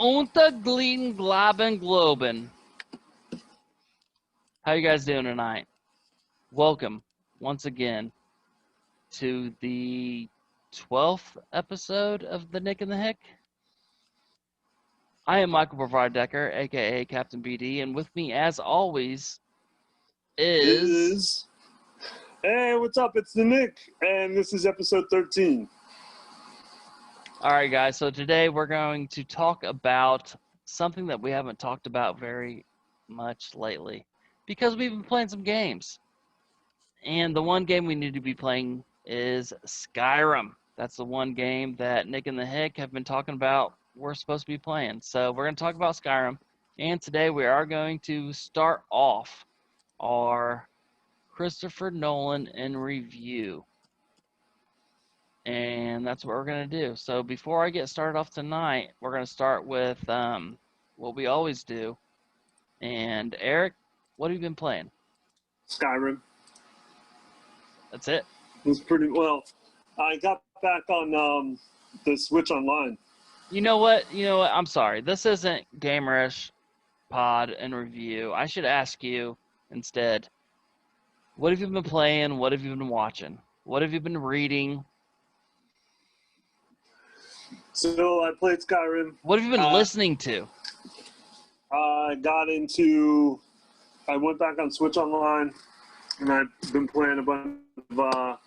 Unter Glieden Glaben Globen. How you guys doing tonight? Welcome once again to the 12th episode of the Knick the Hick. I am Michael Brevard-Decker, aka CaptainBD, and with me, as always, is... Hey, what's up? It's the Knick, and this is episode 13. All right, guys. So today we're going to talk about something that we haven't talked about very much lately because we've been playing some games. And the one game we need to be playing is Skyrim. That's the one game that Knick and the Hick have been talking about we're supposed to be playing. So we're going to talk about Skyrim. And today we are going to start off our Christopher Nolan in review. And that's what we're going to do. So before I get started off tonight, we're going to start with what we always do. And Eric, what have you been playing? Skyrim. That's it? It was pretty well. I got back on the Switch Online. You know what? I'm sorry. This isn't Gamerish Pod and Review. I should ask you instead, what have you been playing? What have you been watching? What have you been reading? So I played Skyrim. What have you been listening to? I went back on Switch Online, and I've been playing a bunch of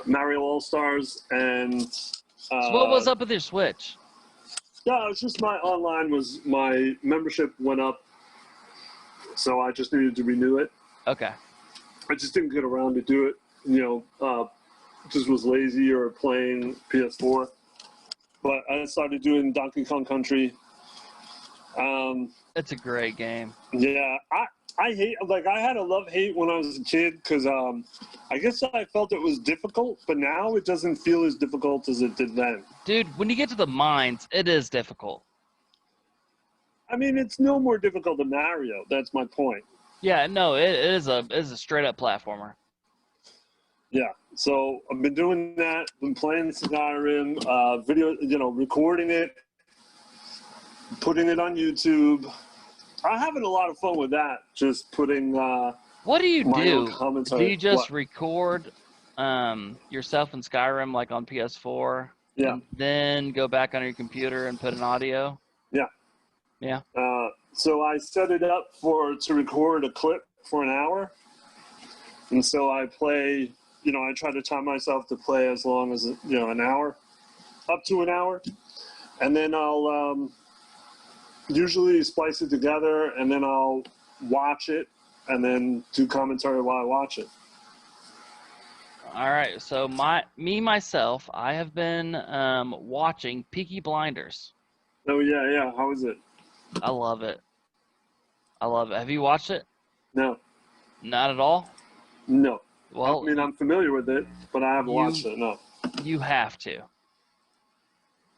Mario All-Stars and... So what was up with your Switch? Yeah, it's just my membership went up, so I just needed to renew it. Okay. I just didn't get around to do it, just was lazy or playing PS4. But I started doing Donkey Kong Country. It's a great game. Yeah, I hate, I had a love-hate when I was a kid because I guess I felt it was difficult, but now it doesn't feel as difficult as it did then. Dude, when you get to the mines, it is difficult. I mean, it's no more difficult than Mario. That's my point. Yeah, no, it is a straight-up platformer. Yeah, so I've been doing that, been playing Skyrim, recording it, putting it on YouTube. I'm having a lot of fun with that, just putting what do you do? Commentary. Do you just record yourself in Skyrim like on PS4? Yeah. And then go back on your computer and put an audio? Yeah. Yeah. So I set it up to record a clip for an hour. And so I play, I try to time myself to play as long as, an hour, up to an hour. And then I'll usually splice it together, and then I'll watch it and then do commentary while I watch it. All right. So myself, I have been watching Peaky Blinders. Oh, yeah. How is it? I love it. Have you watched it? No. Not at all? No. Well, I mean, I'm familiar with it, but I haven't watched it, no. You have to.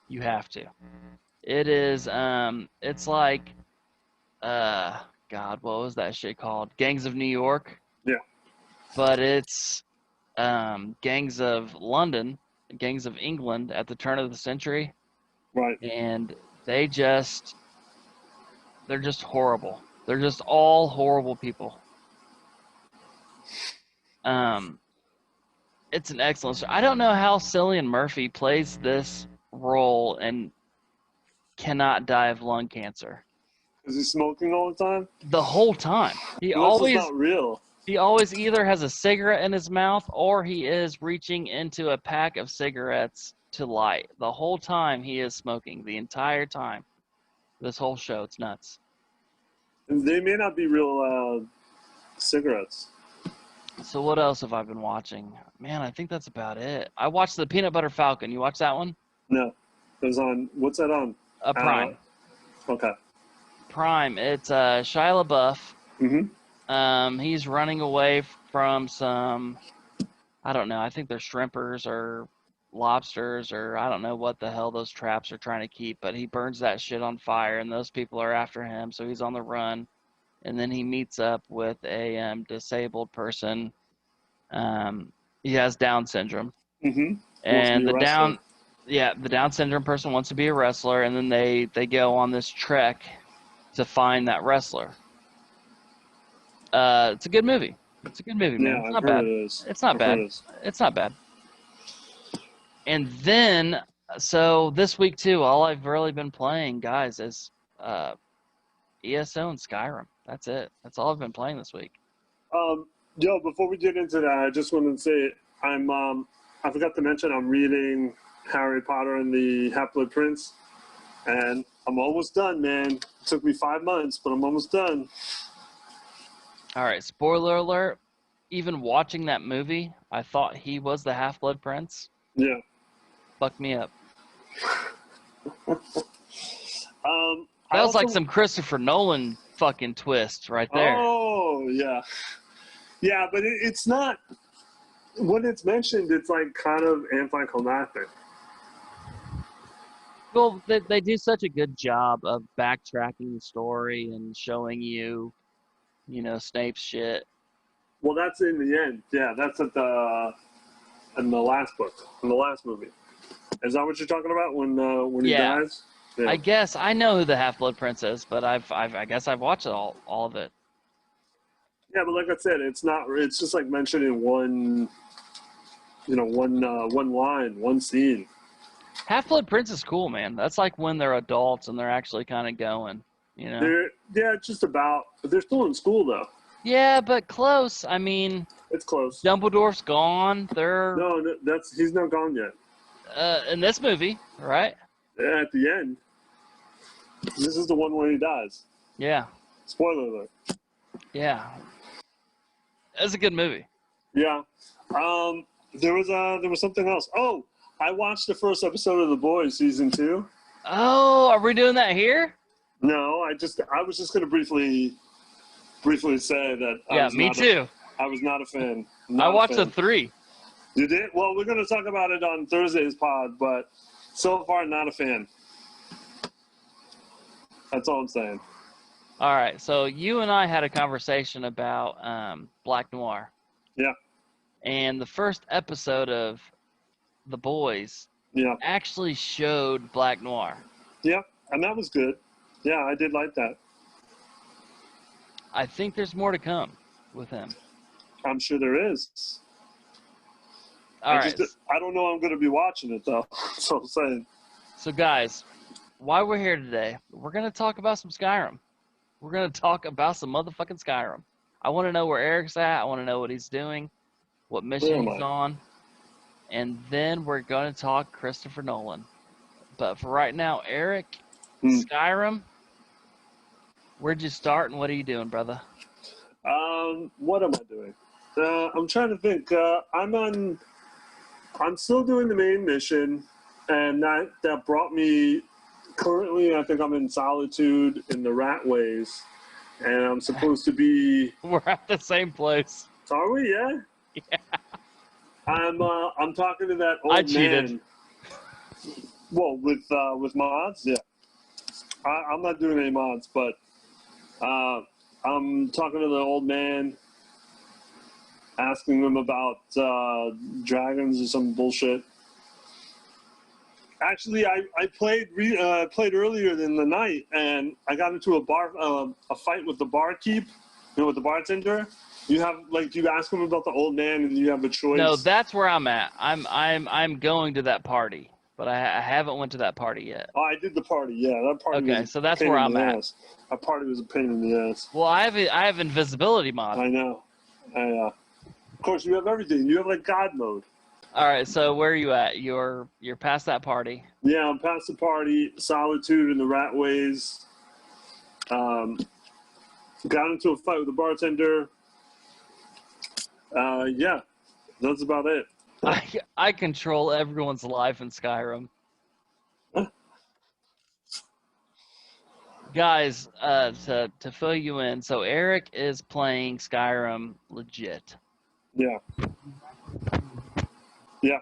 You have to. It is, it's like, God, what was that shit called? Gangs of New York? Yeah. But it's Gangs of London, Gangs of England at the turn of the century. Right. And they're just horrible. They're just all horrible people. It's an excellent show. I don't know how Cillian Murphy plays this role and cannot die of lung cancer. Is he smoking all the time? The whole time. It's not real. He always either has a cigarette in his mouth or he is reaching into a pack of cigarettes to light. The whole time he is smoking. The entire time. This whole show. It's nuts. They may not be real cigarettes. So what else have I been watching? Man, I think that's about it. I watched the Peanut Butter Falcon. You watch that one? No. It was on, what's that on? Prime. Okay. Prime. It's Shia LaBeouf. Mm-hmm. He's running away from some, I don't know, I think they're shrimpers or lobsters or I don't know what the hell those traps are trying to keep, but he burns that shit on fire and those people are after him, so he's on the run. And then he meets up with a disabled person. He has Down syndrome. Mm-hmm. And Yeah, the Down syndrome person wants to be a wrestler, and then they go on this trek to find that wrestler. It's a good movie. It's a good movie, man. Yeah, It's I've not heard bad. it is. It's not I've heard bad. it is. It's not bad. And then, so this week too, all I've really been playing, guys, is ESO and Skyrim. That's it. That's all I've been playing this week. Yo, before we get into that, I just wanted to say I forgot to mention I'm reading Harry Potter and the Half-Blood Prince, and I'm almost done, man. It took me 5 months, but I'm almost done. All right, spoiler alert. Even watching that movie, I thought he was the Half-Blood Prince. Yeah. Fucked me up. I That was like also- some Christopher Nolan fucking twist right there. Oh, yeah. Yeah, but it's not, when it's mentioned, it's like kind of anticlimactic. Well, they do such a good job of backtracking the story and showing you, Snape's shit. Well, that's in the end. Yeah, that's in the last book, in the last movie. Is that what you're talking about when he Yeah. dies? Yeah. I guess I know who the Half-Blood Prince is, but I guess I've watched all of it. Yeah, but like I said, it's not. It's just like mentioned in one line, one scene. Half-Blood Prince is cool, man. That's like when they're adults and they're actually kind of going, Yeah, just about. But they're still in school though. Yeah, but close. I mean, It's close. Dumbledore's gone. They're No, he's not gone yet. in this movie, right? Yeah, at the end. This is the one where he dies. Yeah. Spoiler alert. Yeah. It's a good movie. Yeah. There was something else. Oh, I watched the first episode of The Boys season 2. Oh, are we doing that here? No, I was just gonna briefly say that. Yeah, me too. I was not a fan. I watched the 3. You did? Well, we're gonna talk about it on Thursday's pod, but so far not a fan. That's all I'm saying. All right, so you and I had a conversation about Black Noir. Yeah. And the first episode of The Boys actually showed Black Noir. Yeah, and that was good. Yeah, I did like that. I think there's more to come with him. I'm sure there is. All right. I don't know I'm going to be watching it, though. That's what I'm saying. So, guys, why we're here today, we're going to talk about some Skyrim. We're going to talk about some motherfucking Skyrim. I want to know where Eric's at. I want to know what he's doing, what mission he's on. And then we're going to talk Christopher Nolan. But for right now, Eric, Skyrim, where'd you start and what are you doing, brother? What am I doing? I'm trying to think. I'm still doing the main mission, and that brought me. Currently, I think I'm in Solitude in the Rat Ways, and I'm supposed to be. We're at the same place. Are we? Yeah. Yeah. I'm talking to that old man. I cheated. Well, with mods, yeah. I'm not doing any mods, but I'm talking to the old man, asking him about dragons or some bullshit. Actually, I played earlier in the night, and I got into a fight with the barkeep, with the bartender. You ask him about the old man, and you have a choice. No, that's where I'm at. I'm going to that party, but I haven't went to that party yet. Oh, I did the party. Yeah, that party. Okay, so that's where I'm at. That party was a pain in the ass. Well, I have invisibility mod. I know. Of course, you have everything. You have like God mode. All right, so where are you at? You're past that party. Yeah, I'm past the party. Solitude in the Rat Ways. Got into a fight with the bartender. Yeah, that's about it. I control everyone's life in Skyrim. Guys, to fill you in, so Eric is playing Skyrim legit. Yeah. Yeah.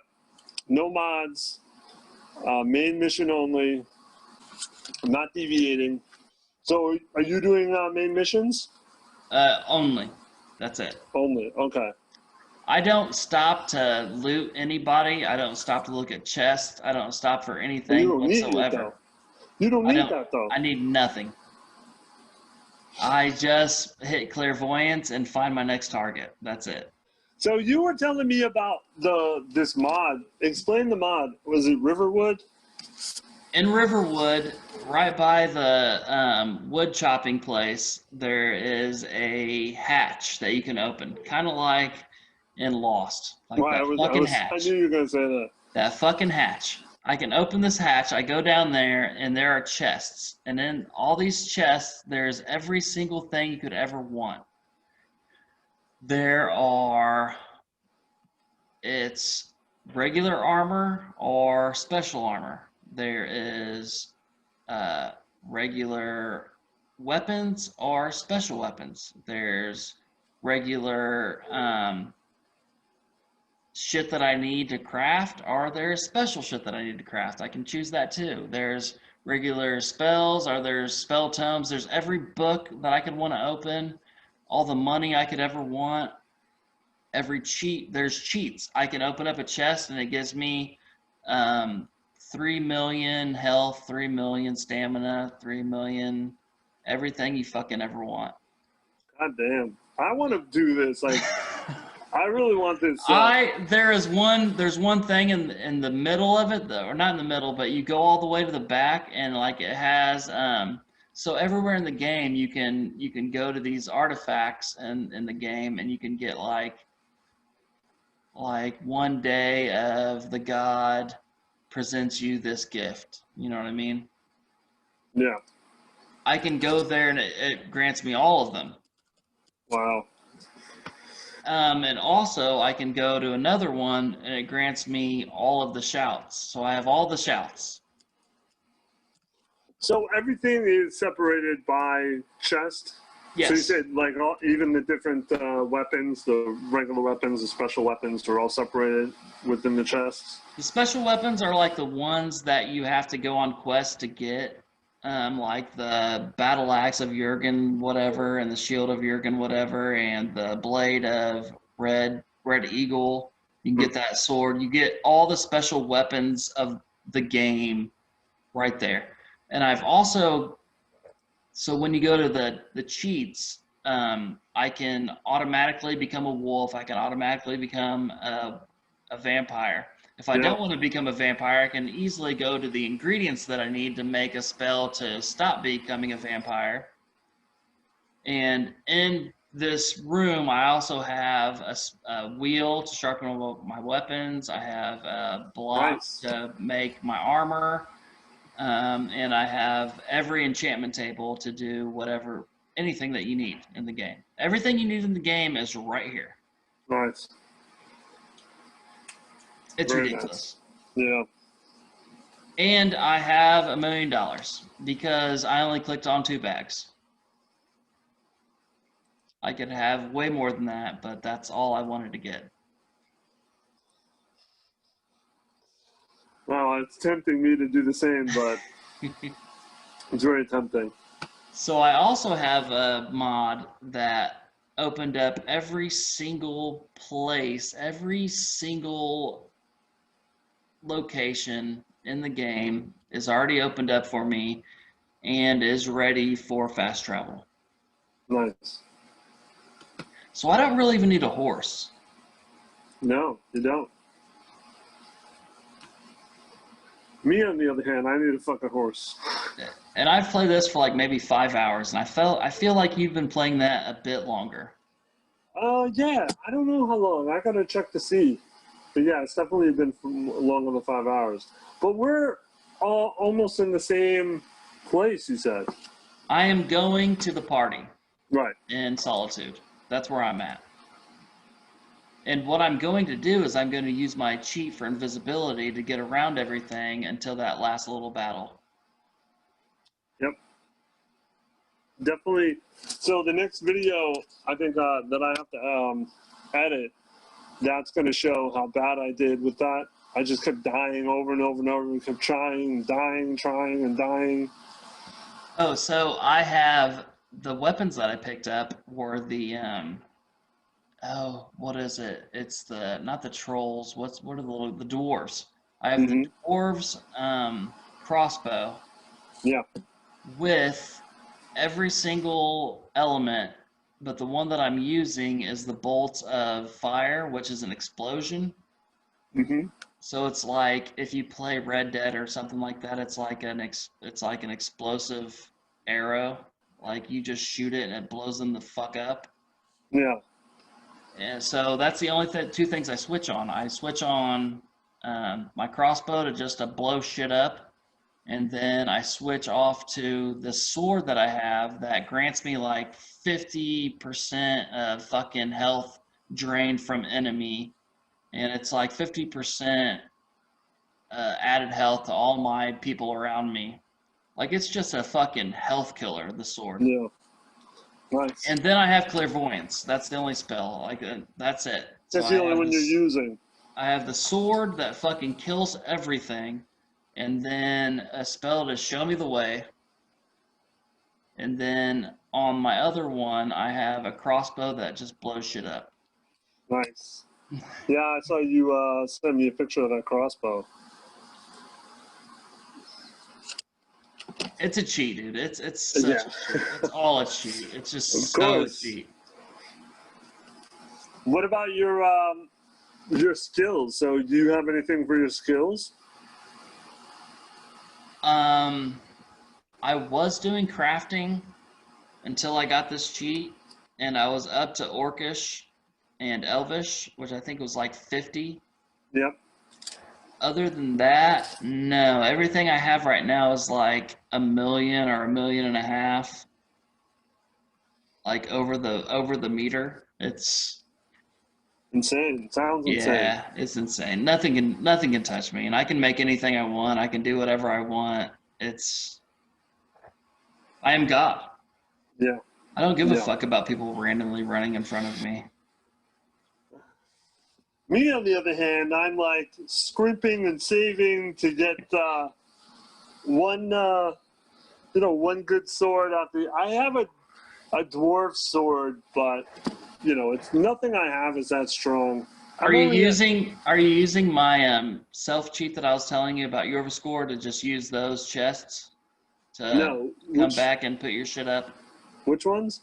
No mods. Main mission only. I'm not deviating. So are you doing main missions? Only. That's it. Only. Okay. I don't stop to loot anybody. I don't stop to look at chests. I don't stop for You anything don't need it, whatsoever. though. You don't I need don't. that, though. I need nothing. I just hit clairvoyance and find my next target. That's it. So you were telling me about this mod. Explain the mod. Was it Riverwood? In Riverwood, right by the wood chopping place, there is a hatch that you can open, kind of like in Lost, like Well, that fucking I hatch. knew you were gonna say that. That fucking hatch. I can open this hatch. I go down there, and there are chests. And in all these chests, there's every single thing you could ever want. There are, it's regular armor or special armor. There is regular weapons or special weapons. There's regular shit that I need to craft, or there's special shit that I need to craft. I can choose that too. There's regular spells, or there's spell tomes. There's every book that I could want to open, all the money I could ever want, every cheat. There's cheats. I can open up a chest and it gives me 3 million health, 3 million stamina, 3 million everything you fucking ever want. God damn. I want to do this. Like, I really want this. There's one thing in the middle of it, though, or not in the middle, but you go all the way to the back, and like it has so everywhere in the game you can go to these artifacts in the game, and you can get like one day of the god presents you this gift. You know what I mean? Yeah. I can go there and it grants me all of them. Wow. And also I can go to another one and it grants me all of the shouts. So I have all the shouts. So everything is separated by chest? Yes. So you said like even the different weapons, the regular weapons, the special weapons are all separated within the chests? The special weapons are like the ones that you have to go on quest to get. Like the battle axe of Jurgen, whatever, and the shield of Jurgen, whatever, and the blade of Red Eagle. You can get that sword. You get all the special weapons of the game right there. And I've also, so when you go to the cheats, I can automatically become a wolf. I can automatically become a vampire. If I don't want to become a vampire, I can easily go to the ingredients that I need to make a spell to stop becoming a vampire. And in this room, I also have a wheel to sharpen my weapons. I have a block to make my armor. And I have every enchantment table to do whatever, anything that you need in the game. Everything you need in the game is right here. Nice. It's very ridiculous. Nice. Yeah. And I have $1 million because I only clicked on 2 bags. I could have way more than that, but that's all I wanted to get. Well, it's tempting me to do the same, but it's very tempting. So I also have a mod that opened up every single place, every single location in the game is already opened up for me and is ready for fast travel. Nice. So I don't really even need a horse. No, you don't. Me, on the other hand, I need a fucking horse. And I've played this for like maybe 5 hours, and I feel like you've been playing that a bit longer. Yeah, I don't know how long. I gotta check to see. But yeah, it's definitely been longer than 5 hours. But we're all almost in the same place, you said. I am going to the party. Right. In Solitude. That's where I'm at. And what I'm going to do is I'm going to use my cheat for invisibility to get around everything until that last little battle. Yep. Definitely. So the next video, I think that I have to edit, that's going to show how bad I did with that. I just kept dying over and over and over. We kept trying, dying, trying, and dying. Oh, so I have the weapons that I picked up were the oh, what is it? It's the not the trolls. What are the dwarves? I have the Hmm. dwarves crossbow Yeah. with every single element, but the one that I'm using is the bolts of fire, which is an explosion. Hmm. So it's like if you play Red Dead or something like that, it's like an explosive arrow. Like you just shoot it and it blows them the fuck up. Yeah. And so that's the only two things I switch on. I switch on my crossbow to just to blow shit up, and then I switch off to the sword that I have that grants me like 50% of fucking health drained from enemy, and it's like 50% added health to all my people around me. Like it's just a fucking health killer, the sword. Yeah. Nice. And then I have clairvoyance. That's the only spell. Like that's it. So That's the only one you're using. I have the sword that fucking kills everything, and then a spell to show me the way. And then on my other one, I have a crossbow that just blows shit up. Nice. Yeah, I saw you send me a picture of that crossbow. It's a cheat, dude. It's such Yeah. a cheat. It's all a cheat. It's just Of so course. cheat. What about your skills? So do you have anything for your skills? Um, I was doing crafting until I got this cheat, and I was up to Orcish and Elvish, which I think was like 50. Yep. Other than that, no. Everything I have right now is like a million or a million and a half, like over the meter. It's Insane. Sounds insane. yeah, it's insane. Nothing can touch me, and I can make anything I want. I can do whatever I want. It's I am God. Yeah. I don't give a Yeah. fuck about people randomly running in front of me. Me, on the other hand, I'm like scrimping and saving to get one, one good sword out the. I have a dwarf sword, but it's nothing I have is that strong. I'm only at, Are you using my self cheat that I was telling you about your score to just use those chests to no. come back and put your shit up? Which ones?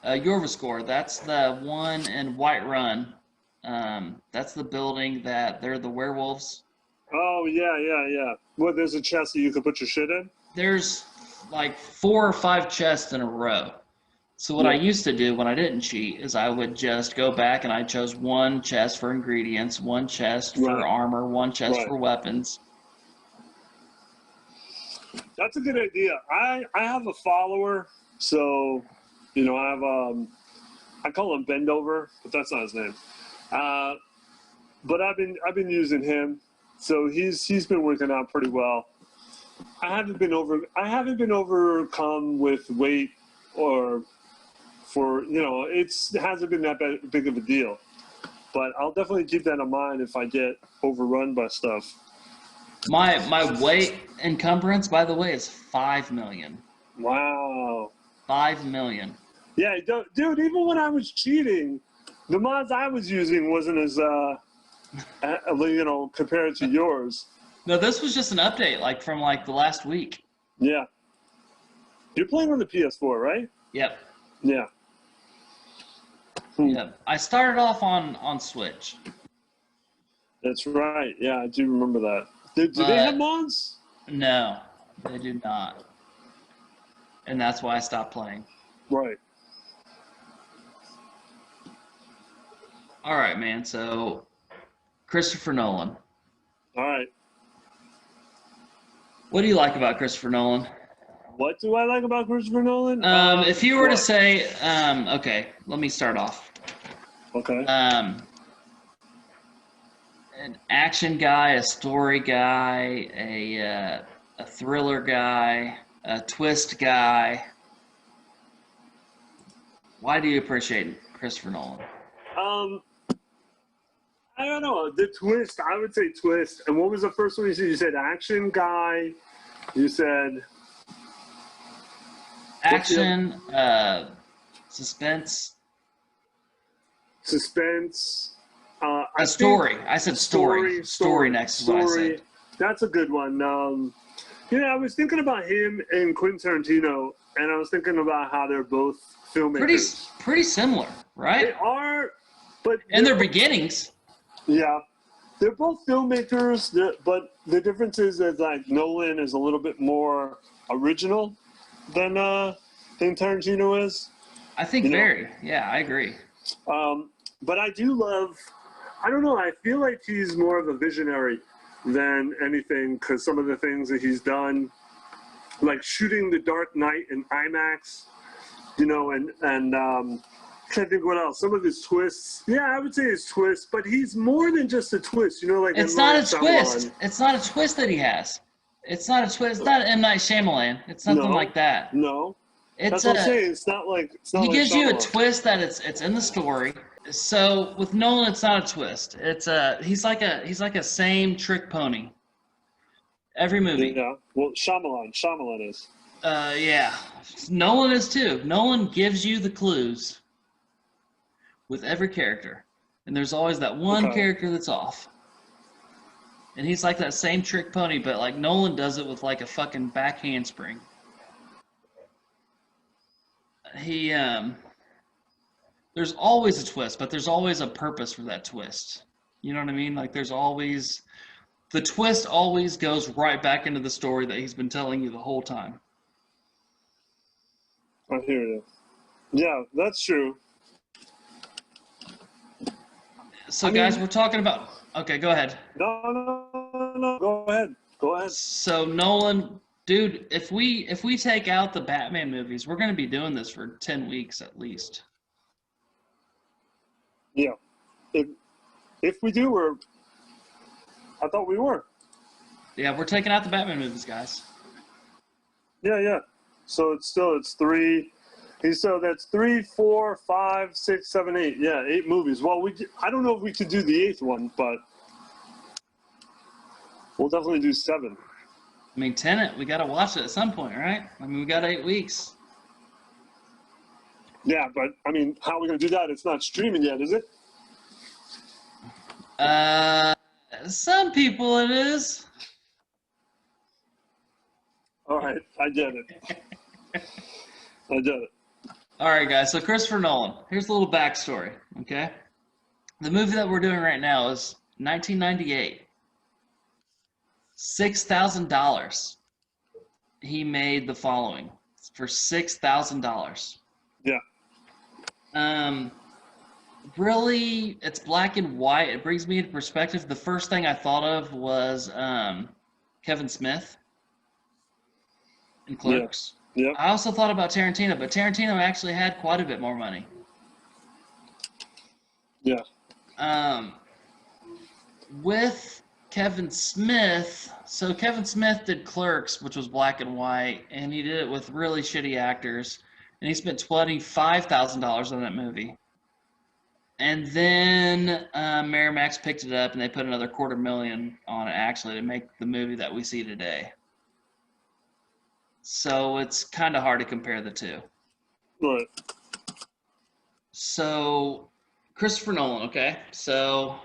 Yorva score. That's the one in Whiterun. That's the building that they're the werewolves. Oh yeah, yeah, yeah. Well, there's a chest that you could put your shit in. There's like 4 or 5 chests in a row. So what I Yeah. used to do when I didn't cheat is I would just go back and I chose one chest for ingredients, one chest for Right. armor, one chest Right. for weapons. That's a good idea. I have a follower, so I have I call him Bendover, but that's not his name. But I've been using him, so he's been working out pretty well. I haven't been overcome with weight or for it hasn't been that big of a deal. But I'll definitely keep that in mind if I get overrun by stuff. My weight encumbrance, by the way, is 5 million. Wow. 5 million. Yeah, dude. Even when I was cheating, the mods I was using wasn't as compared to yours. No, this was just an update, like from like the last week. Yeah. You're playing on the PS4, right? Yep. Yeah. Yep. I started off on Switch. That's right. Yeah, I do remember that. Do they have But mods? no, they do not. And that's why I stopped playing. Right. All right, man. So, Christopher Nolan. All right. What do you like about Christopher Nolan? What do I like about Christopher Nolan? If you were to what? say, okay, let me start off. Okay. An action guy, a story guy, a thriller guy, a twist guy. Why do you appreciate Christopher Nolan? I don't know. The twist, I would say twist. And what was the first one you said? You said action guy. You said Action, suspense. suspense. A story. I said story. Story next is what I said. That's a good one. I was thinking about him and Quentin Tarantino, and I was thinking about how they're both filmmakers. Pretty similar, right? They are, but in their beginnings. Yeah, they're both filmmakers, but the difference is that like Nolan is a little bit more original than Tarantino is. I think very. Yeah, I agree. But I do love. I don't know. I feel like he's more of a visionary than anything because some of the things that he's done, like shooting The Dark Knight in IMAX, and can't think what else. Some of his twists. Yeah, I would say his twists, but he's more than just a twist. Like it's not a twist. It's not a twist that he has. It's not a twist. It's not M. Night Shyamalan. It's nothing like that. No. That's what I'm saying. It's not like he gives you a twist that it's in the story. So with Nolan, it's not a twist. It's he's like a same trick pony. Every movie. Yeah. Well, Shyamalan is. Yeah. Nolan is too. Nolan gives you the clues with every character, and there's always that one character that's off. And he's like that same trick pony, but like Nolan does it with like a fucking back handspring. There's always a twist, but there's always a purpose for that twist. You know what I mean? Like the twist always goes right back into the story that he's been telling you the whole time. I hear you. Yeah, that's true. So guys, we're talking about, okay, go ahead. No, go ahead. So Nolan, dude, if we take out the Batman movies, we're going to be doing this for 10 weeks at least. Yeah. If we do, I thought we were. Yeah, we're taking out the Batman movies, guys. Yeah. So it's 3. So that's 3, 4, 5, 6, 7, 8. Yeah, 8 movies. Well, I don't know if we could do the 8th one, but we'll definitely do 7. I mean, Tenet, we got to watch it at some point, right? I mean, we got 8 weeks. Yeah, but, I mean, how are we going to do that? It's not streaming yet, is it? Some people it is. All right, I get it. All right, guys, so Christopher Nolan. Here's a little backstory, okay? The movie that we're doing right now is 1998. $6,000. He made the following for $6,000. Yeah. Really, it's black and white. It brings me into perspective. The first thing I thought of was Kevin Smith in Clerks. Yeah. I also thought about Tarantino, but Tarantino actually had quite a bit more money. Yeah. With Kevin Smith, so Kevin Smith did Clerks, which was black and white, and he did it with really shitty actors, and he spent $25,000 on that movie. And then Miramax picked it up, and they put another $250,000 on it, actually, to make the movie that we see today. So it's kind of hard to compare the two. Right. So Christopher Nolan, okay? So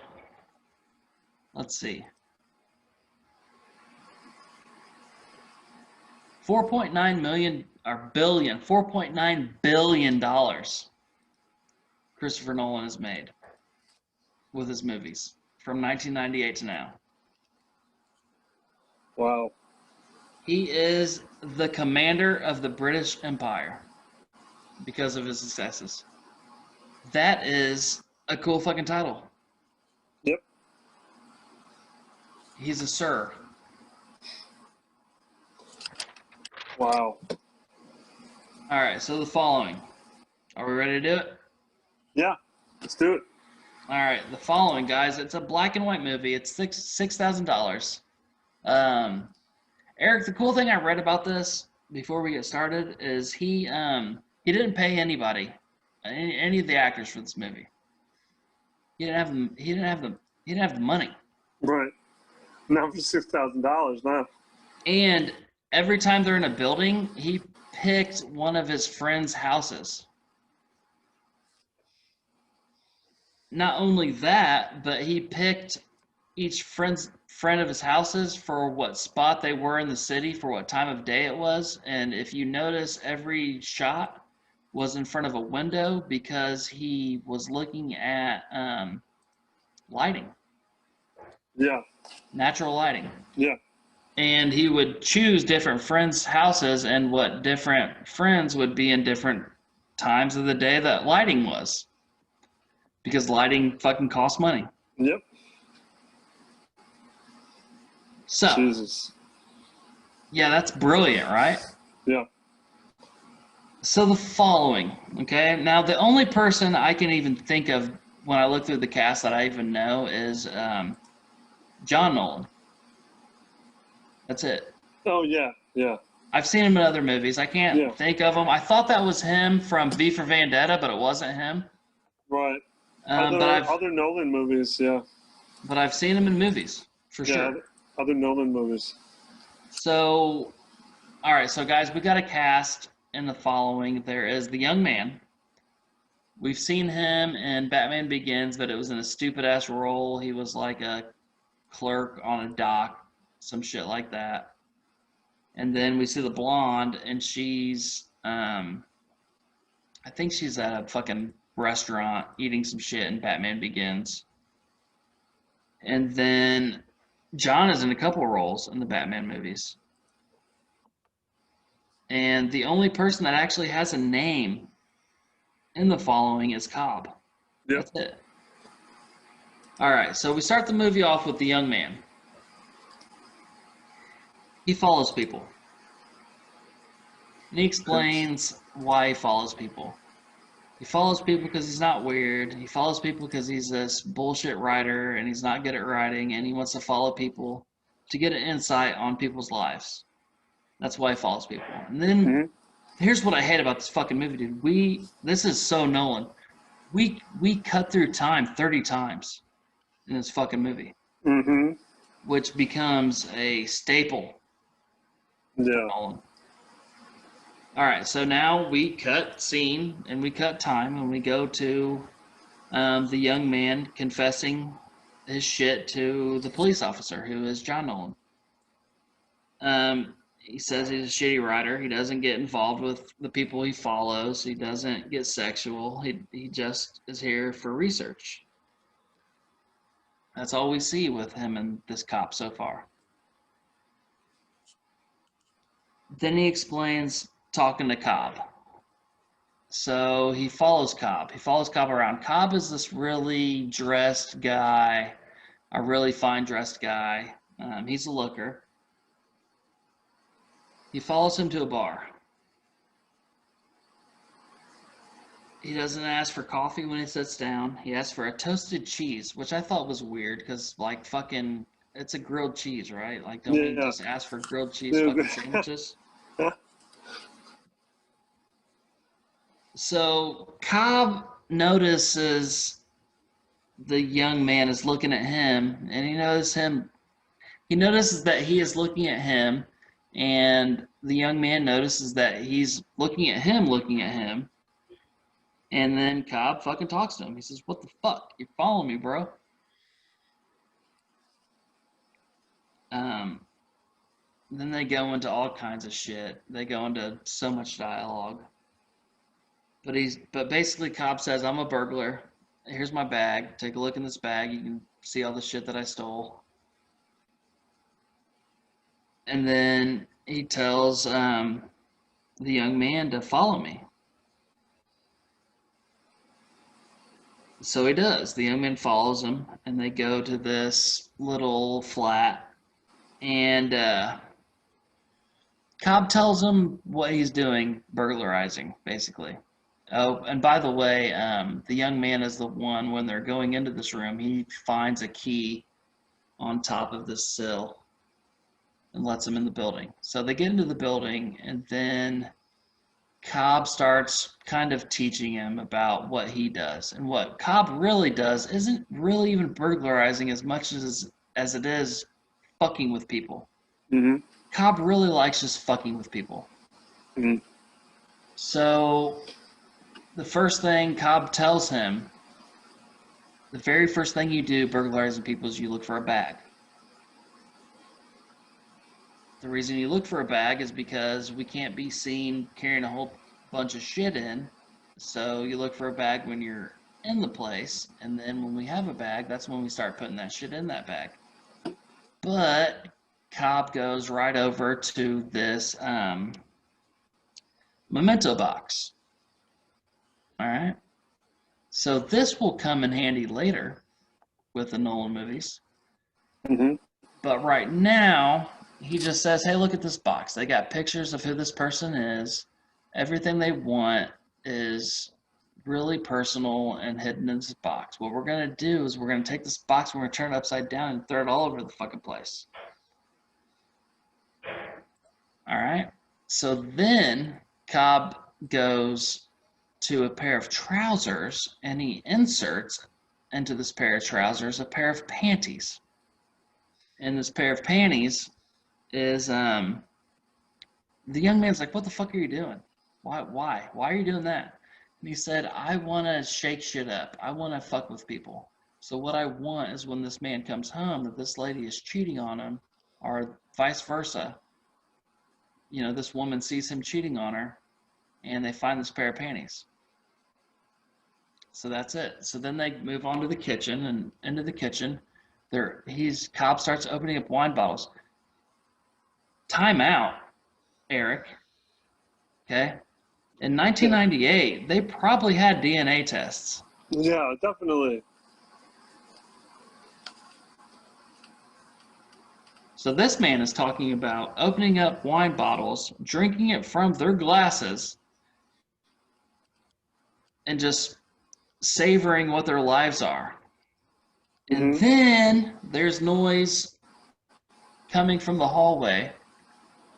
let's see. $4.9 billion Christopher Nolan has made with his movies from 1998 to now. Wow. He is the commander of the British Empire because of his successes. That is a cool fucking title. Yep. He's a sir. Wow. All right, so the following. Are we ready to do it? Yeah, let's do it. All right, the following, guys. It's a black and white movie. It's $6,000. Eric, the cool thing I read about this before we get started is he didn't pay anybody, any of the actors for this movie. He didn't have the money. Right. Now for $6,000 now. And every time they're in a building, he picked one of his friends' houses. not only that, but he picked each friend of his houses for what spot they were in the city, for what time of day it was. And if you notice, every shot was in front of a window because he was looking at lighting, Yeah. natural lighting. Yeah. And he would choose different friends' houses and what different friends would be in different times of the day that lighting was. Because lighting fucking costs money. Yep. So, Jesus. yeah, that's brilliant, right? Yeah. So the following, okay? Now, the only person I can even think of when I look through the cast that I even know is John Nolan. That's it. Oh yeah. Yeah. I've seen him in other movies. I can't Yeah. think of him. I thought that was him from V for Vendetta, but it wasn't him. Right. But Other Nolan movies. Yeah. I've seen him in movies for Yeah. sure. Other Nolan movies. So, all right. So, guys, we got a cast in the following. There is the young man. We've seen him in Batman Begins, but it was in a stupid ass role. He was like a clerk on a dock, some shit like that. And then we see the blonde, and she's, I think she's at a fucking restaurant eating some shit in Batman Begins. And then John is in a couple roles in the Batman movies. And the only person that actually has a name in the following is Cobb. Yep. That's it. All right, so we start the movie off with the young man. He follows people. And he explains why he follows people. He follows people because he's not weird. He follows people because he's this bullshit writer and he's not good at writing and he wants to follow people to get an insight on people's lives. That's why he follows people. And then here's what I hate about this fucking movie, dude. This is so Nolan. We cut through time 30 times in this fucking movie. Mm-hmm. Which becomes a staple. Yeah. All right, so now we cut scene and we cut time and we go to the young man confessing his shit to the police officer, who is John Nolan. He says he's a shitty writer. He doesn't get involved with the people he follows. He doesn't get sexual. He just is here for research. That's all we see with him and this cop so far. Then he explains talking to Cobb. So he follows Cobb. He follows Cobb around. Cobb is this really dressed guy, a really fine dressed guy. He's a looker. He follows him to a bar. He doesn't ask for coffee when he sits down. He asks for a toasted cheese, which I thought was weird because, like, fucking, it's a grilled cheese, right? Like, don't we just ask for grilled cheese fucking sandwiches? So Cobb notices the young man is looking at him, and he notices that he is looking at him, and the young man notices that he's looking at him, and then Cobb fucking talks to him. He says, "What the fuck? You're following me, bro." Then they go into all kinds of shit. They go into so much dialogue. But basically Cobb says, "I'm a burglar. Here's my bag. Take a look in this bag. You can see all the shit that I stole." And then he tells the young man to follow me. So he does. The young man follows him, and they go to this little flat. And Cobb tells him what he's doing, burglarizing, basically. Oh, and by the way, the young man is the one, when they're going into this room, he finds a key on top of this sill and lets him in the building. So they get into the building, and then Cobb starts kind of teaching him about what he does. And what Cobb really does isn't really even burglarizing as much as it is fucking with people. Mm-hmm. Cobb really likes just fucking with people. Mm-hmm. So the first thing Cobb tells him The very first thing you do burglarizing people is you look for a bag. The reason you look for a bag is because we can't be seen carrying a whole bunch of shit in. So you look for a bag when you're in the place, and then when we have a bag, that's when we start putting that shit in that bag. But Cobb goes right over to this memento box. All right. So this will come in handy later with the Nolan movies. Mm-hmm. But right now, he just says, hey, look at this box. They got pictures of who this person is. Everything they want is really personal and hidden in this box. What we're going to do is we're going to take this box, we're going to turn it upside down and throw it all over the fucking place. All right. So then Cobb goes to a pair of trousers and he inserts into this pair of trousers a pair of panties. And this pair of panties is the young man's like, what the fuck are you doing? Why are you doing that? And he said, I want to shake shit up. I want to fuck with people. So what I want is when this man comes home that this lady is cheating on him, or vice versa. You know, this woman sees him cheating on her and they find this pair of panties. So that's it. So then they move on to the kitchen, and into the kitchen Cobb starts opening up wine bottles. Time out, Eric. Okay. In 1998, they probably had DNA tests. Yeah, definitely. So this man is talking about opening up wine bottles, drinking it from their glasses, and just savoring what their lives are. And then there's noise coming from the hallway.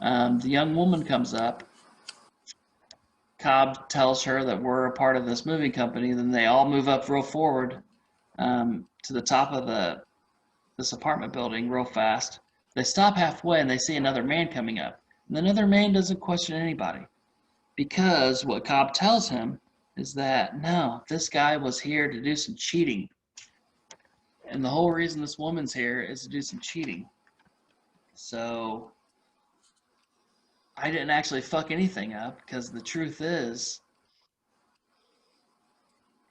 The young woman comes up. Cobb tells her that we're a part of this movie company. Then they all move up real forward to the top of this apartment building real fast. They stop halfway and they see another man coming up. And the other man doesn't question anybody, because what Cobb tells him is that, no, this guy was here to do some cheating. And the whole reason this woman's here is to do some cheating. So I didn't actually fuck anything up, because the truth is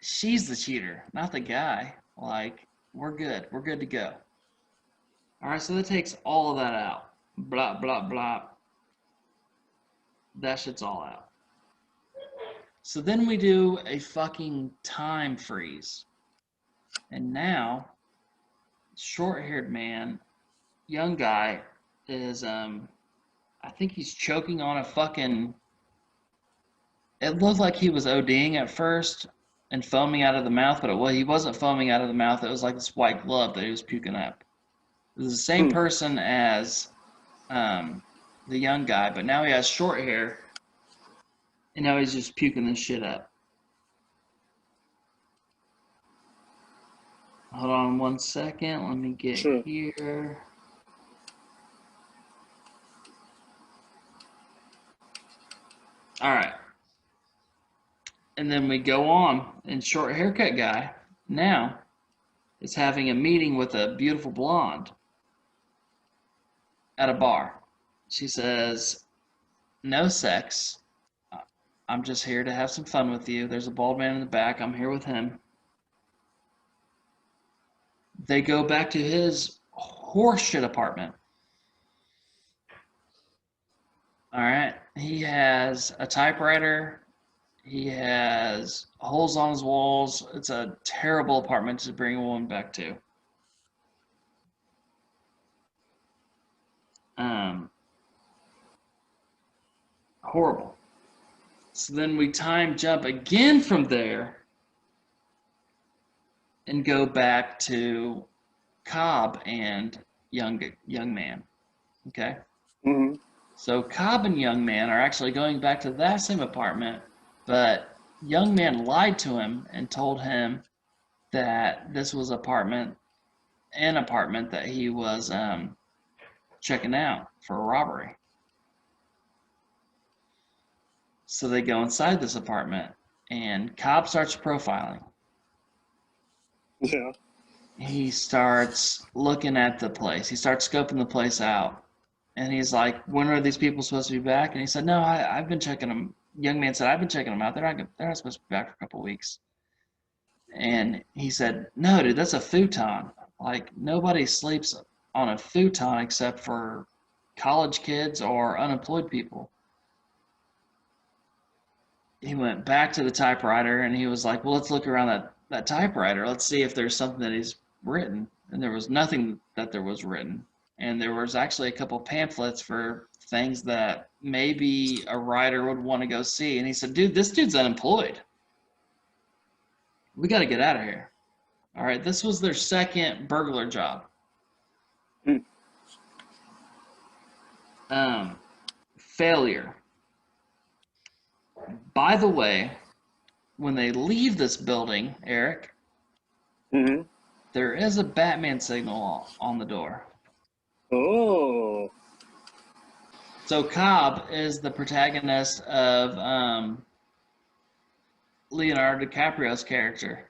she's the cheater, not the guy. Like, we're good. We're good to go. All right, so that takes all of that out. Blah, blah, blah. That shit's all out. So then we do a fucking time freeze. And now, short-haired man, young guy, is, I think he's choking on a fucking... It looked like he was ODing at first and foaming out of the mouth, but he wasn't foaming out of the mouth. It was like this white glove that he was puking up. It was the same person as the young guy, but now he has short hair, and now he's just puking this shit up. Hold on 1 second. Let me get here. All right. And then we go on, and short haircut guy now is having a meeting with a beautiful blonde at a bar. She says, no sex. I'm just here to have some fun with you. There's a bald man in the back. I'm here with him. They go back to his horseshit apartment. All right. He has a typewriter. He has holes on his walls. It's a terrible apartment to bring a woman back to. Horrible. So then we time jump again from there and go back to Cobb and young man. Okay? Mm-hmm. So Cobb and young man are actually going back to that same apartment, but young man lied to him and told him that this was an apartment that he was checking out for a robbery. So they go inside this apartment, and Cobb starts profiling. Yeah. he starts looking at the place. He starts scoping the place out. And he's like, when are these people supposed to be back? And he said, no, I've been checking them. Young man said, I've been checking them out. They're not supposed to be back for a couple of weeks. And he said, no, dude, that's a futon. Like, nobody sleeps on a futon except for college kids or unemployed people. He went back to the typewriter and he was like, well, let's look around that typewriter. Let's see if there's something that he's written. And there was nothing that there was written. And there was actually a couple pamphlets for things that maybe a writer would want to go see. And he said, dude, this dude's unemployed. We got to get out of here. All right, this was their second burglar job. Failure. By the way, when they leave this building, Eric, there is a Batman signal on the door. Oh. So Cobb is the protagonist of Leonardo DiCaprio's character.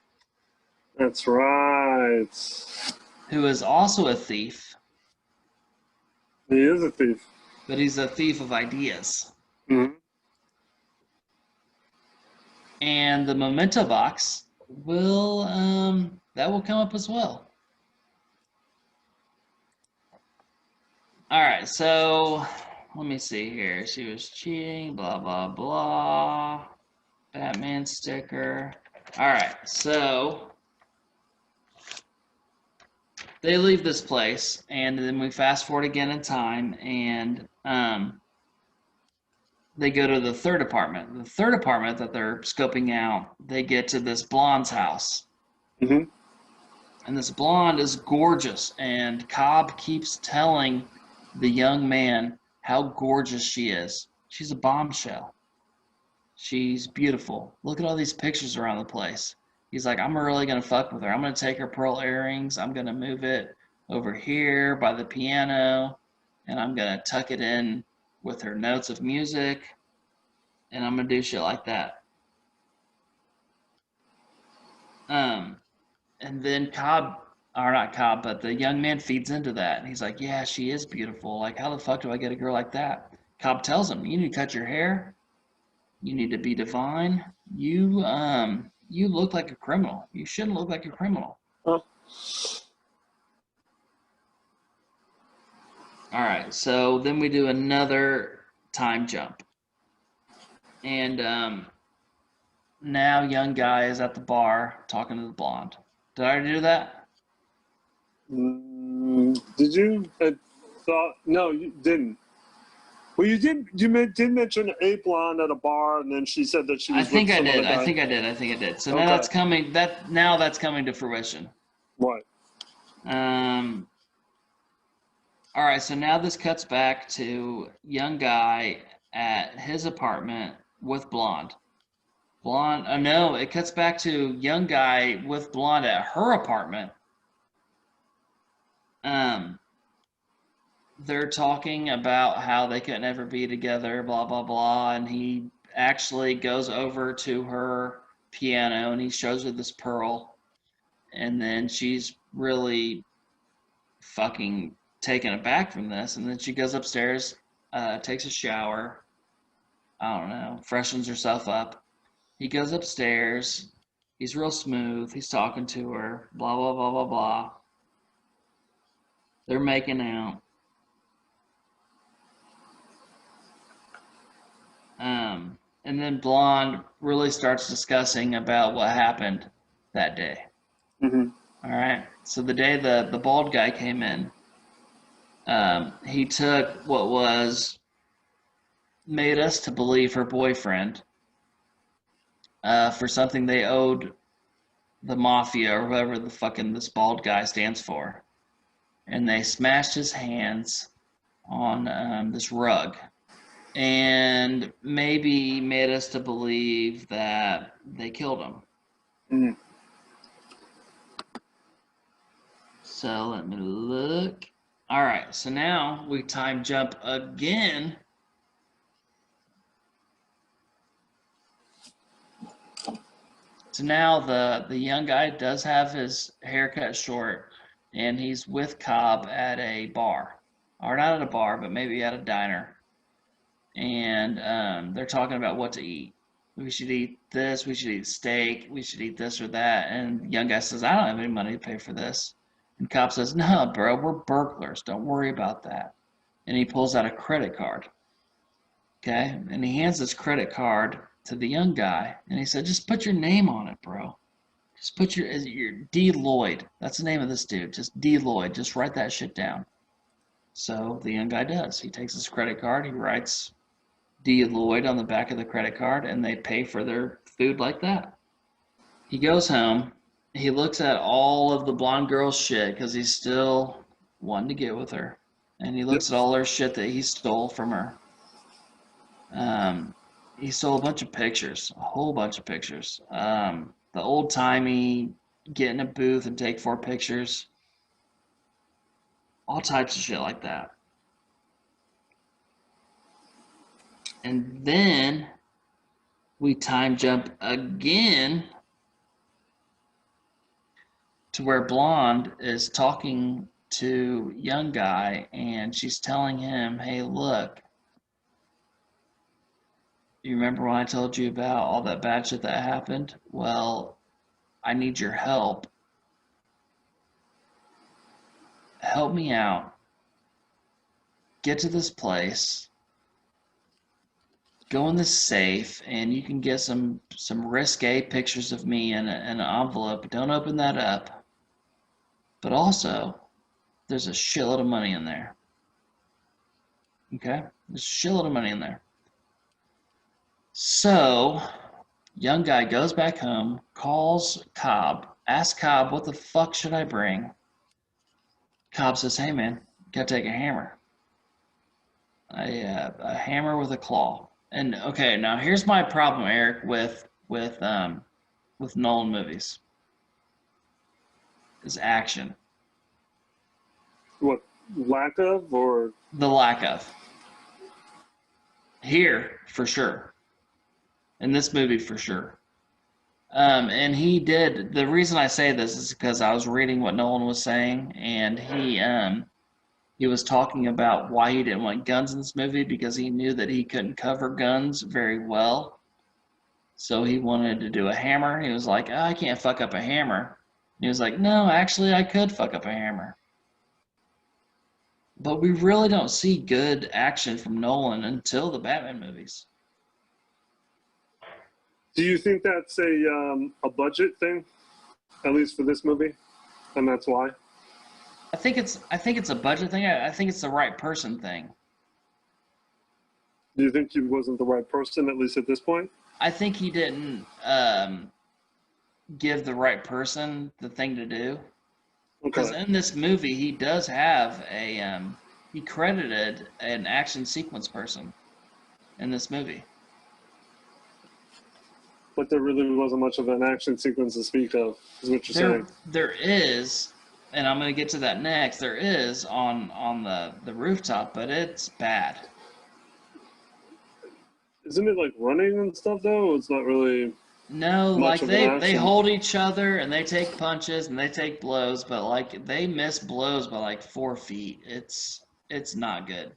That's right. Who is also a thief. He is a thief. But he's a thief of ideas. Mm-hmm. And the memento box will that will come up as well. All right, so let me see here. She was cheating, blah blah blah. Batman sticker. All right, so they leave this place, and then we fast forward again in time, and they go to the third apartment. The third apartment that they're scoping out, they get to this blonde's house. Mm-hmm. And this blonde is gorgeous, and Cobb keeps telling the young man how gorgeous she is. She's a bombshell. She's beautiful. Look at all these pictures around the place. He's like, I'm really going to fuck with her. I'm going to take her pearl earrings. I'm going to move it over here by the piano, and I'm going to tuck it in with her notes of music, and I'm going to do shit like that. And then Cobb, or not Cobb, but the young man feeds into that, and he's like, yeah, she is beautiful. Like, how the fuck do I get a girl like that? Cobb tells him, you need to cut your hair. You need to be divine. You look like a criminal. You shouldn't look like a criminal. Oh. All right, so then we do another time jump. And now young guy is at the bar talking to the blonde. Did I already do that? Did you? I thought no, you didn't. Well, you did. You did mention a blonde at a bar, and then she said that she was. I think with I some did. other guy. I think I did. So Okay. now that's coming. That's coming to fruition. What? All right. So now this cuts back to young guy at his apartment with blonde. Blonde. No, it cuts back to young guy with blonde at her apartment. They're talking about how they could never be together, blah blah blah, and he actually goes over to her piano and he shows her this pearl, and then she's really fucking taken aback from this, and then she goes upstairs, takes a shower, I don't know, freshens herself up. He goes upstairs, he's real smooth, he's talking to her, blah blah blah blah blah. They're making out. And then blonde really starts discussing about what happened that day. Mm-hmm. All right. So the day the bald guy came in, he took what was made us to believe her boyfriend for something they owed the mafia or whoever the fucking this bald guy stands for, and they smashed his hands on this rug. And maybe made us to believe that they killed him. Mm-hmm. So let me look. All right, so now we time jump again. So now the young guy does have his hair cut short, and he's with Cobb at a bar, or not at a bar, but maybe at a diner, and they're talking about what to eat. We should eat this. We should eat steak. We should eat this or that. And the young guy says, "I don't have any money to pay for this." And Cobb says, "No, bro, we're burglars. Don't worry about that." And he pulls out a credit card. Okay, and he hands this credit card to the young guy, and he said, "Just put your name on it, bro. Just put your D. Lloyd. That's the name of this dude. Just D. Lloyd. Just write that shit down." So the young guy does. He takes his credit card. He writes D. Lloyd on the back of the credit card, and they pay for their food like that. He goes home. He looks at all of the blonde girl's shit because he's still wanting to get with her, and he looks at all her shit that he stole from her. He stole a bunch of pictures, a whole bunch of pictures. The old timey, get in a booth and take 4 pictures, all types of shit like that. And then we time jump again to where Blonde is talking to young guy, and she's telling him, "Hey, look, you remember when I told you about all that bad shit that happened? Well, I need your help. Help me out. Get to this place. Go in this safe, and you can get some risque pictures of me in an envelope. Don't open that up. But also, there's a shitload of money in there. Okay? There's a shitload of money in there." So, young guy goes back home, calls Cobb, asks Cobb, "What the fuck should I bring?" Cobb says, "Hey man, gotta take a hammer. A hammer with a claw." And okay, now here's my problem, Eric, with Nolan movies. Is action. What, lack of, or? The lack of. Here, for sure. In this movie, for sure. And he did. The reason I say this is because I was reading what Nolan was saying, and he was talking about why he didn't want guns in this movie because he knew that he couldn't cover guns very well. So he wanted to do a hammer. He was like, "Oh, I can't fuck up a hammer." And he was like, "No, actually, I could fuck up a hammer." But we really don't see good action from Nolan until the Batman movies. Do you think that's a budget thing, at least for this movie, and that's why? I think it's a budget thing. I think it's the right person thing. Do you think he wasn't the right person, at least at this point? I think he didn't give the right person the thing to do. Because Okay. in this movie, he does have he credited an action sequence person in this movie. But there really wasn't much of an action sequence to speak of, is what you're saying. There is, and I'm going to get to that next. There is on the rooftop, but it's bad. Isn't it like running and stuff though? It's not really. No, Much like of an they action. hold each other and they take punches and they take blows, but like they miss blows by like 4 feet. It's not good.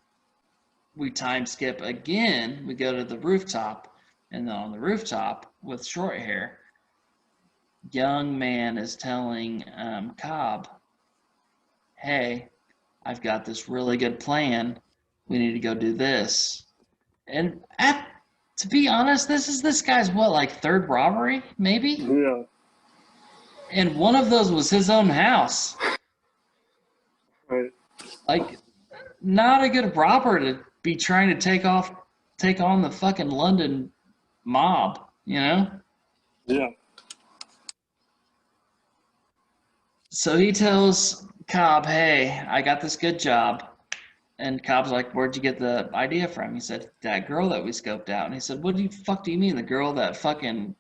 We time skip again. We go to the rooftop, and then on the rooftop with short hair, young man is telling Cobb, "Hey, I've got this really good plan. We need to go do this." And to be honest, this guy's what, like 3rd robbery, maybe? Yeah. And one of those was his own house. Right. Like, not a good robber to be trying to take on the fucking London mob, you know? Yeah. So he tells Cobb, "Hey, I got this good job." And Cobb's like, "Where'd you get the idea from?" He said, "That girl that we scoped out." And he said, "What the fuck do you mean? The girl that fucking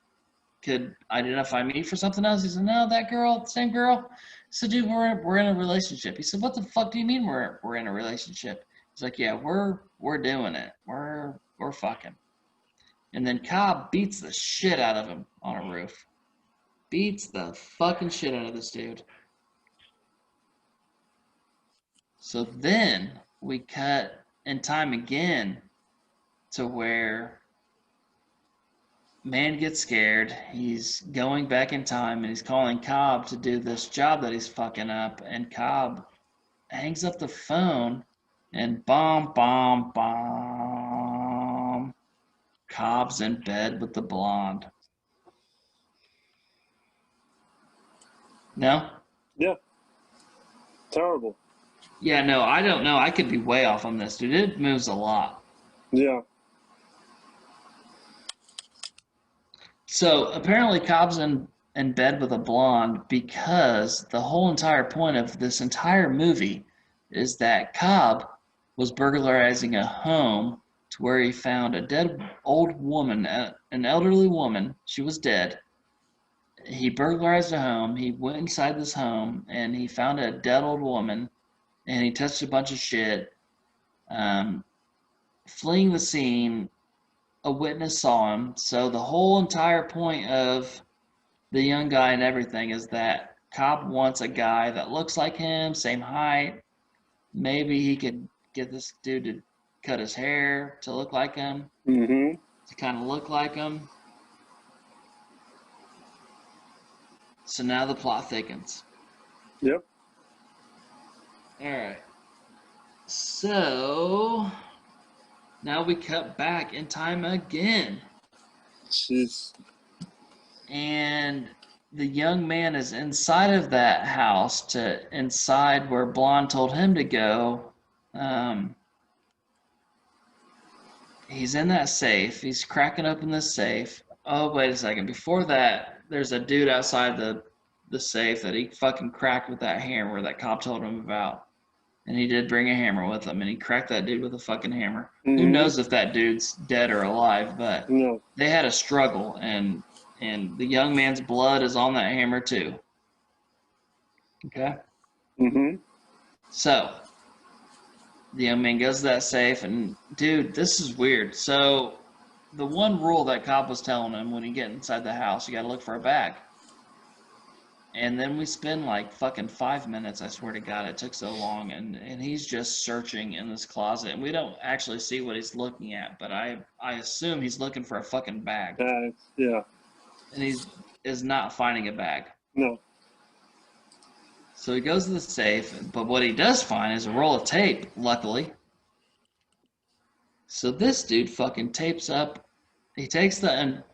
could identify me for something else?" He said, "No, that girl, same girl." He said, "Dude, we're in a relationship." He said, "What the fuck do you mean we're in a relationship?" He's like, "Yeah, we're doing it. We're fucking." And then Cobb beats the shit out of him on a roof. beats the fucking shit out of this dude. So then we cut in time again to where man gets scared. He's going back in time and he's calling Cobb to do this job that he's fucking up. And Cobb hangs up the phone and bomb, bomb, bomb. Cobb's in bed with the blonde. No? Yeah. Terrible. Yeah, no, I don't know. I could be way off on this, dude. It moves a lot. Yeah. So apparently Cobb's in bed with a blonde because the whole entire point of this entire movie is that Cobb was burglarizing a home to where he found a dead old woman, an elderly woman. She was dead. He burglarized a home. He went inside this home and he found a dead old woman and he touched a bunch of shit. Fleeing the scene, a witness saw him. So the whole entire point of the young guy and everything is that Cobb wants a guy that looks like him, same height. Maybe he could get this dude to cut his hair to look like him, Mm-hmm. to kind of look like him. So now the plot thickens. Yep. All right. So now we cut back in time again. Jeez. And the young man is inside of that house, inside where Blonde told him to go. He's in that safe. He's cracking open the safe. Oh, wait a second. Before that, there's a dude outside the safe that he fucking cracked with that hammer that cop told him about. And he did bring a hammer with him, and he cracked that dude with a fucking hammer. Mm-hmm. Who knows if that dude's dead or alive, but No. they had a struggle, and the young man's blood is on that hammer too. Okay? Mm-hmm. So, the young man goes to that safe, and dude, this is weird. So, the one rule that cop was telling him when you get inside the house, you gotta look for a bag. And then we spend like fucking 5 minutes, I swear to God, it took so long, and he's just searching in this closet, and we don't actually see what he's looking at, but I assume he's looking for a fucking bag. Yeah. And he is not finding a bag. No. So he goes to the safe, but what he does find is a roll of tape, luckily. So this dude fucking tapes up, he takes the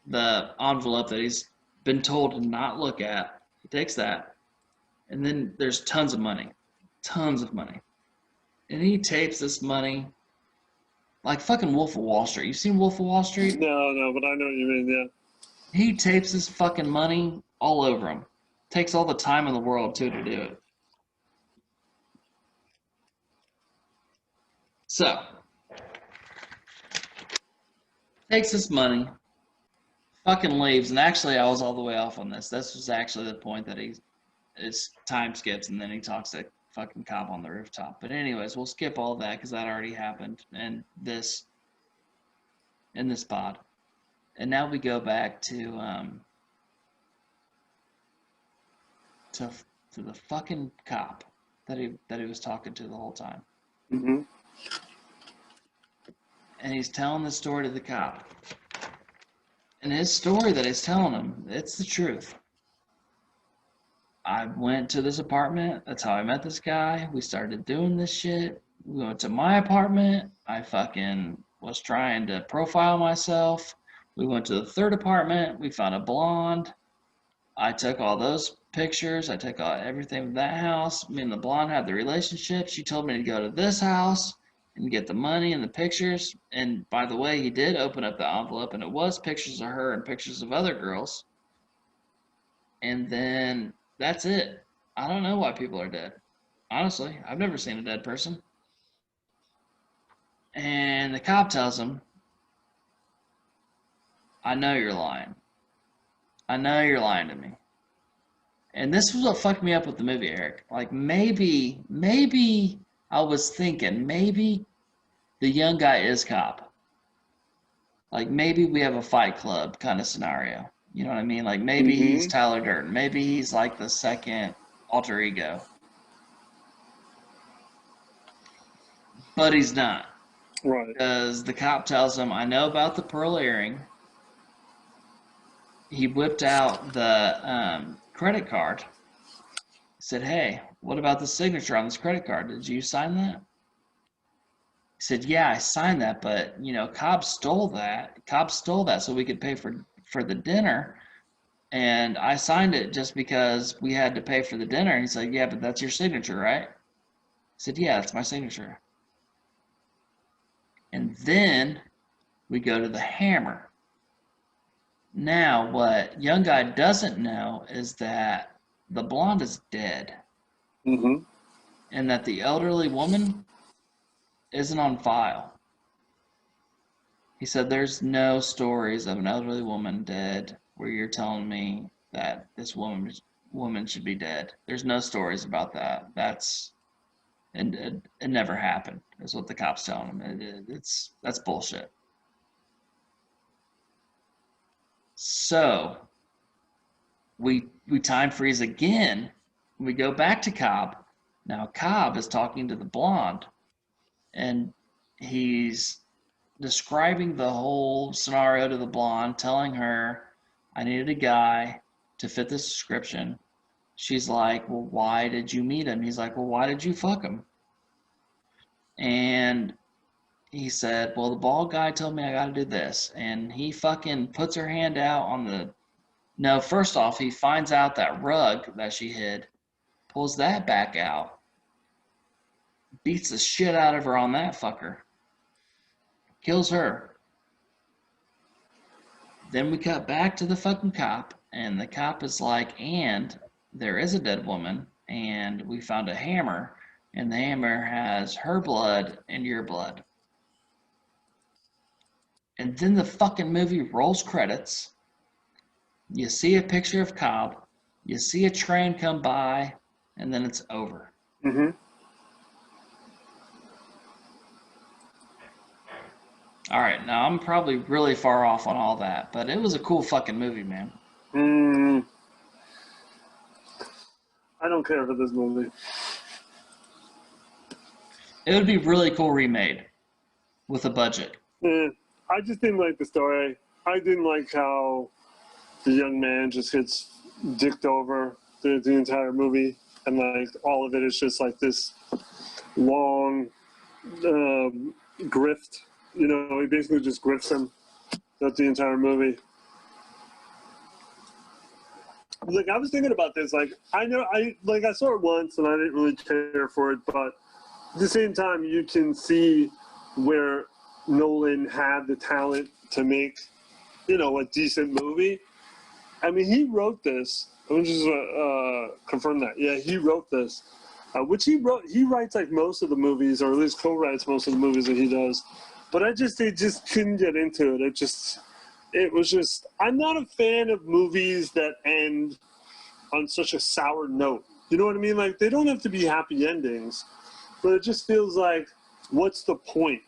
envelope that he's been told to not look at. He takes that, and then there's tons of money. And he tapes this money like fucking Wolf of Wall Street. You seen Wolf of Wall Street? No, but I know what you mean, yeah. He tapes his fucking money all over him. Takes all the time in the world, too, to do it. So, takes his money, fucking leaves, and actually I was all the way off on this. This was actually the point that his time skips, and then he talks to fucking Cobb on the rooftop. But anyways, we'll skip all that because that already happened in this pod. And now we go back to the fucking cop that he was talking to the whole time. Mm-hmm. And he's telling the story to the cop. And his story that he's telling him, it's the truth. I went to this apartment. That's how I met this guy. We started doing this shit. We went to my apartment. I fucking was trying to profile myself. We went to the third apartment. We found a blonde. I took all those pictures. I took everything from that house. Me and the blonde had the relationship. She told me to go to this house and get the money and the pictures. And by the way, he did open up the envelope, and it was pictures of her and pictures of other girls. And then that's it. I don't know why people are dead. Honestly, I've never seen a dead person. And the cop tells him, I know you're lying. I know you're lying to me. And this was what fucked me up with the movie, Eric. Like, maybe I was thinking, maybe the young guy is cop. Like, maybe we have a Fight Club kind of scenario. You know what I mean? Like maybe he's Tyler Durden. Maybe he's like the second alter ego. But he's not. Right. Because the cop tells him, I know about the pearl earring. He whipped out the credit card. He said, hey, what about the signature on this credit card? Did you sign that? He said, yeah, I signed that, but, you know, Cobb stole that. Cobb stole that so we could pay for the dinner. And I signed it just because we had to pay for the dinner. And he's like, yeah, but that's your signature, right? I said, yeah, that's my signature. And then we go to the hammer. Now, what young guy doesn't know is that the blonde is dead. Mm-hmm. And that the elderly woman isn't on file. He said, there's no stories of an elderly woman dead where you're telling me that this woman should be dead. There's no stories about that. It never happened, is what the cops telling him. That's bullshit. So we time freeze again. We go back to Cobb. Now Cobb is talking to the blonde, and he's describing the whole scenario to the blonde, telling her, I needed a guy to fit this description. She's like, well, why did you meet him? He's like, well, why did you fuck him? And he said, well, the bald guy told me I got to do this. And he fucking puts her hand out on the... No, first off, he finds out that rug that she hid, pulls that back out, beats the shit out of her on that fucker, kills her. Then we cut back to the fucking cop, and the cop is like, and there is a dead woman, and we found a hammer, and the hammer has her blood and your blood. And then the fucking movie rolls credits. You see a picture of Cobb, you see a train come by, and then it's over. Mm-hmm. All right, now I'm probably really far off on all that, but it was a cool fucking movie, man. I don't care for this movie. It would be really cool remade with a budget. I just didn't like the story. I didn't like how the young man just gets dicked over the entire movie, and like all of it is just like this long grift. You know, he basically just grifts him. That's the entire movie. Like, I was thinking about this. Like, I saw it once and I didn't really care for it, but at the same time, you can see where Nolan had the talent to make, you know, a decent movie. I mean, he wrote this. Let me just confirm that. Yeah, he wrote this. Which he writes like most of the movies, or at least co-writes most of the movies that he does. But they just couldn't get into it. It was just, I'm not a fan of movies that end on such a sour note. You know what I mean? Like, they don't have to be happy endings, but it just feels like, what's the point?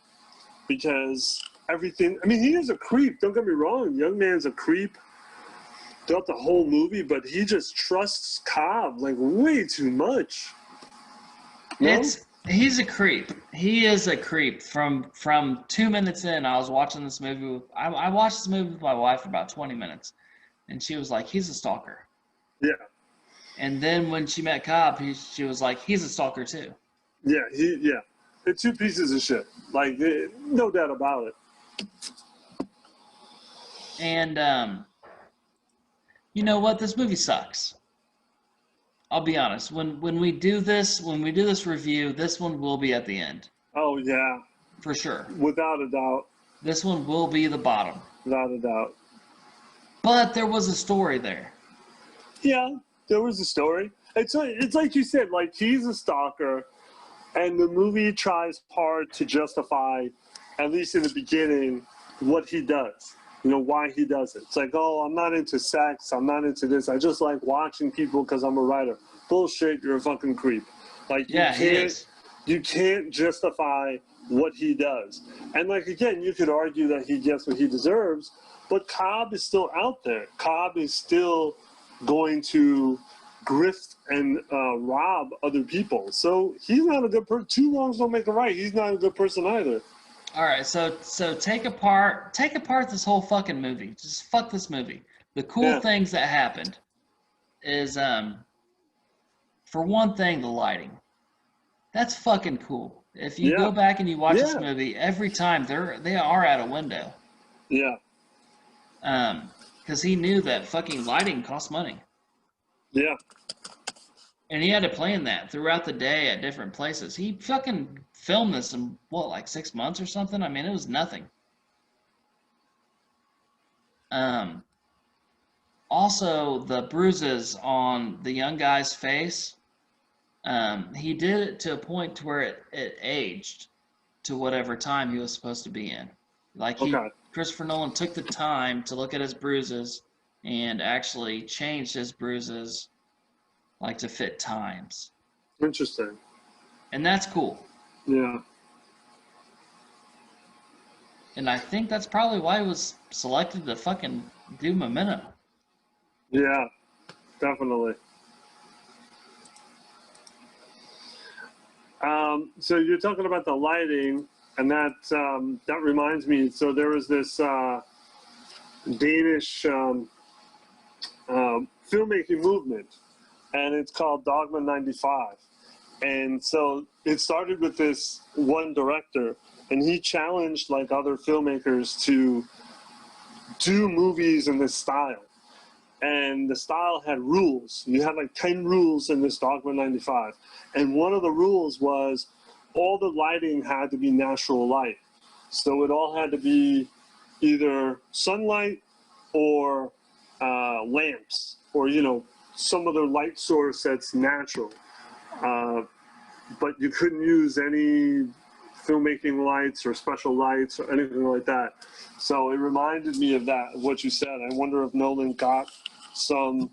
Because everything, I mean, he is a creep. Don't get me wrong. Young man's a creep throughout the whole movie, but he just trusts Cobb like way too much. No? He's a creep. He is a creep. From 2 minutes in, I was watching this movie. I watched this movie with my wife for about 20 minutes, and she was like, he's a stalker. Yeah. And then when she met Cobb, she was like, he's a stalker too. Yeah, they're two pieces of shit. Like, no doubt about it. And you know what? This movie sucks. I'll be honest. When we do this review, this one will be at the end. Oh yeah, for sure. Without a doubt. This one will be the bottom. Without a doubt. But there was a story there. Yeah, there was a story. It's like you said. Like, he's a stalker, and the movie tries hard to justify, at least in the beginning, what he does. You know, why he does it. It's like, oh, I'm not into sex. I'm not into this. I just like watching people because I'm a writer. Bullshit, you're a fucking creep. Like, you can't justify what he does. And, like, again, you could argue that he gets what he deserves, But Cobb is still out there. Cobb is still going to grift and rob other people. So he's not a good person. Two wrongs don't make a right. He's not a good person either. All right, so take apart this whole fucking movie. Just fuck this movie. The cool things that happened is for one thing, the lighting. That's fucking cool. If you go back and you watch this movie, every time they are at a window. Yeah. Because he knew that fucking lighting costs money. Yeah. And he had to plan that throughout the day at different places. He fucking filmed this in, what, like 6 months or something? I mean, it was nothing. Also, the bruises on the young guy's face, he did it to a point to where it aged to whatever time he was supposed to be in. Like Christopher Nolan took the time to look at his bruises and actually changed his bruises like to fit times. Interesting. And that's cool. Yeah. And I think that's probably why he was selected to fucking do Memento. Yeah, definitely. So you're talking about the lighting, and that reminds me. So there was this Danish filmmaking movement, and it's called Dogma 95. And so it started with this one director, and he challenged like other filmmakers to do movies in this style. And the style had rules. You had like 10 rules in this Dogma 95. And one of the rules was all the lighting had to be natural light. So it all had to be either sunlight or lamps, or, you know, some other light source that's natural. But you couldn't use any filmmaking lights or special lights or anything like that. So it reminded me of that, of what you said. I wonder if Nolan got some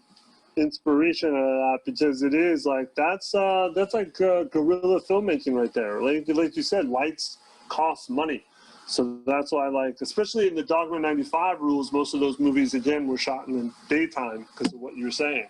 inspiration out of that, because it is like that's like guerrilla filmmaking right there. Like you said, lights cost money. So that's why, like, especially in the Dogma 95 rules, most of those movies again were shot in the daytime because of what you're saying.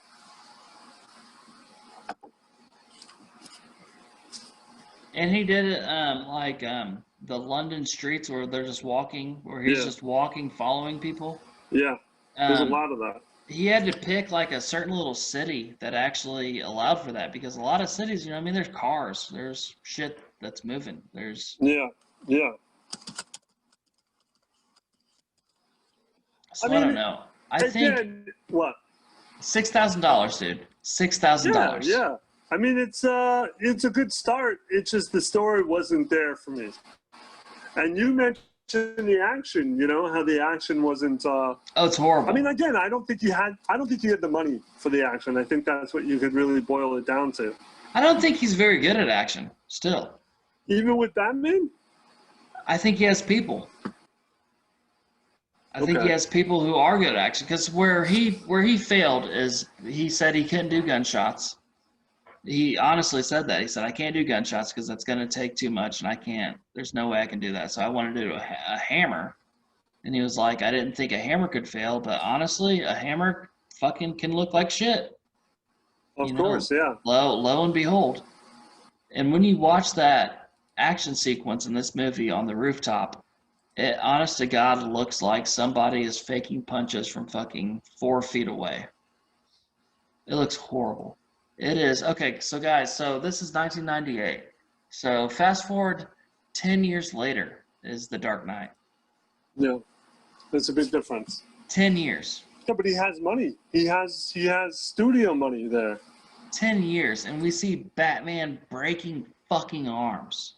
And he did it like the London streets where they're just walking, where he's just walking, following people. Yeah, there's a lot of that. He had to pick like a certain little city that actually allowed for that, because a lot of cities, you know, I mean, there's cars, there's shit that's moving. There's yeah. So I don't know. I think what? $6,000, dude. $6,000. Yeah. I mean, it's a good start. It's just the story wasn't there for me. And you mentioned the action. You know how the action wasn't. Oh, it's horrible. I mean, again, I don't think you had the money for the action. I think that's what you could really boil it down to. I don't think he's very good at action. Still. Even with Batman. I think he has people. I think he has people who are good at action. Because where he failed is he said he couldn't do gunshots. He honestly said that. He said, I can't do gunshots because that's going to take too much, and I can't. There's no way I can do that. So I wanted to do a hammer. And he was like, I didn't think a hammer could fail, but honestly, a hammer fucking can look like shit. Of course, yeah. Lo and behold. And when you watch that action sequence in this movie on the rooftop, it, honest to God, looks like somebody is faking punches from fucking 4 feet away. It looks horrible. It is. Okay, so guys, so this is 1998. So fast forward 10 years later is The Dark Knight. Yeah, there's a big difference. 10 years. Yeah, but he has money. He has studio money there. 10 years, and we see Batman breaking fucking arms.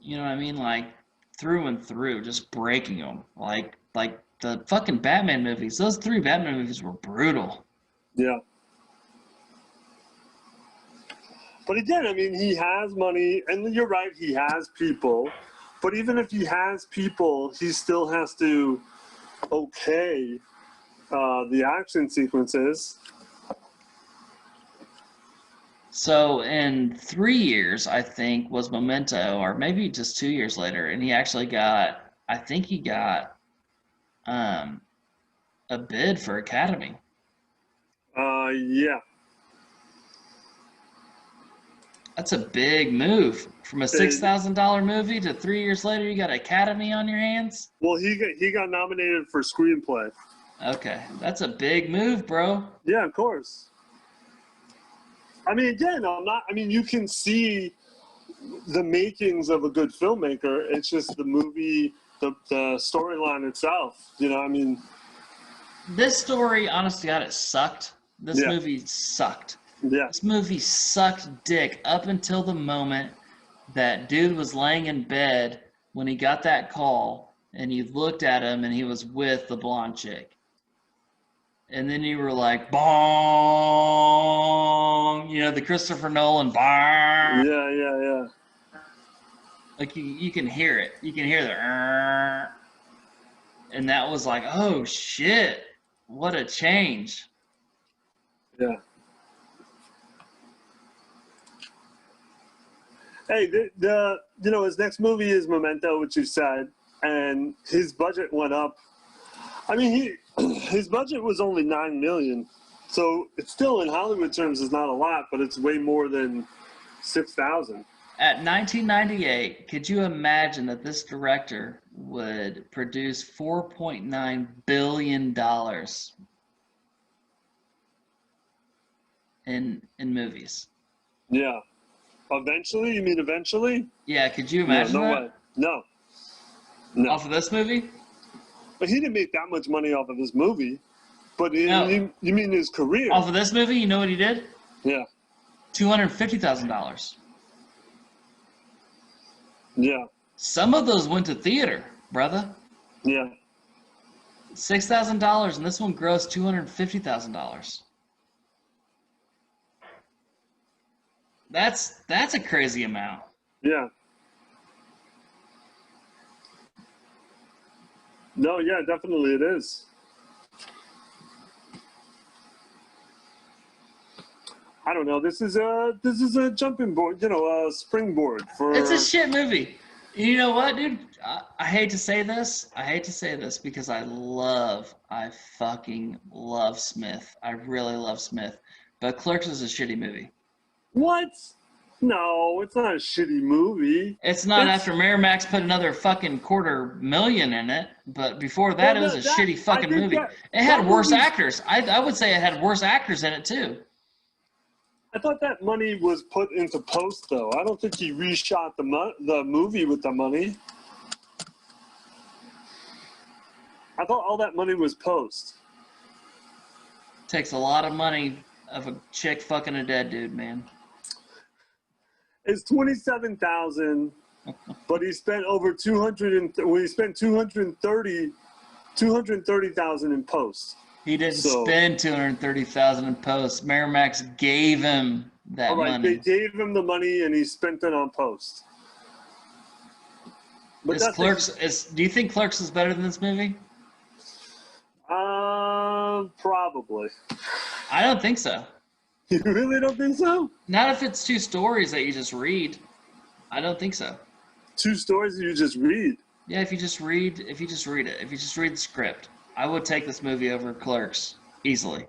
You know what I mean? Like, through and through, just breaking them. Like the fucking Batman movies. Those 3 Batman movies were brutal. Yeah. But again, I mean, he has money, and you're right, he has people. But even if he has people, he still has to the action sequences. So in 3 years, I think, was Memento, or maybe just 2 years later, and he actually got, I think he got a bid for Academy. Yeah. That's a big move. From a $6,000 movie to 3 years later, you got Academy on your hands? Well, he got nominated for screenplay. Okay, that's a big move, bro. Yeah, of course. I mean, again, you can see the makings of a good filmmaker. It's just the movie, the storyline itself. You know, I mean. This story, honestly, God, it sucked. This movie sucked. Yeah. This movie sucked dick up until the moment that dude was laying in bed when he got that call and you looked at him and he was with the blonde chick. And then you were like, bong, you know, the Christopher Nolan, bong. Yeah. Like you can hear it. You can hear the, and that was like, oh shit, what a change. Yeah. Hey, his next movie is Memento, which you said, and his budget went up. I mean, his budget was only $9 million, so it's still in Hollywood terms is not a lot, but it's way more than 6,000. At 1998, could you imagine that this director would produce $4.9 billion in movies? Yeah. Eventually? You mean eventually? Yeah, could you imagine no that? Way. No. Off of this movie? But he didn't make that much money off of his movie. But you mean his career? Off of this movie, you know what he did? Yeah. $250,000. Yeah. Some of those went to theater, brother. Yeah. $6,000, and this one grossed $250,000. That's a crazy amount. Yeah. No, yeah, definitely it is. I don't know. This is a jumping board, a springboard for. It's a shit movie. You know what, dude? I hate to say this. I hate to say this because I fucking love Smith. I really love Smith. But Clerks is a shitty movie. What? No, it's not a shitty movie. It's not after Miramax put another fucking $250,000 in it, but before that, it was a shitty fucking movie. It had worse actors. I would say it had worse actors in it, too. I thought that money was put into post, though. I don't think he reshot the movie with the money. I thought all that money was post. Takes a lot of money of a chick fucking a dead dude, man. It's $27,000, but he spent over he spent $230,000 in post. He didn't spend $230,000 in post. Miramax gave him that money. They gave him the money, and he spent it on post. But do you think Clerks is better than this movie? Probably. I don't think so. You really don't think so? Not if it's two stories that you just read. I don't think so. Two stories that you just read? Yeah, if you just read it. If you just read the script. I would take this movie over Clerks easily.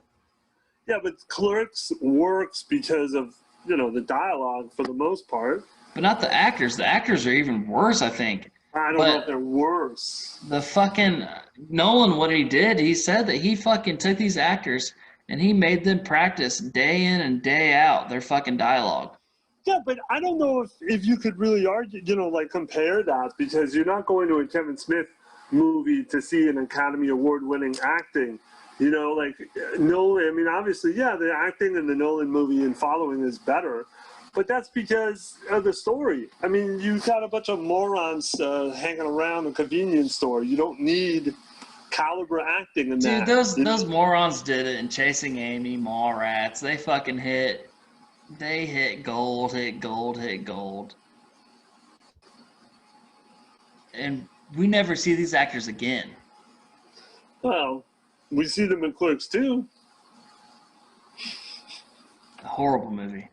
Yeah, but Clerks works because of, the dialogue for the most part. But not the actors. The actors are even worse, I think. I don't know if they're worse. The fucking Nolan, what he did, he said that he fucking took these actors and he made them practice day in and day out their fucking dialogue. Yeah, but I don't know if you could really argue, compare that, because you're not going to a Kevin Smith movie to see an Academy Award-winning acting. Nolan, I mean, obviously, yeah, the acting in the Nolan movie and following is better, but that's because of the story. I mean, you got a bunch of morons hanging around a convenience store. You don't need caliber acting in that. Dude, those morons did it in Chasing Amy, Mallrats. They fucking hit gold. And we never see these actors again. Well, we see them in Clerks too. A horrible movie.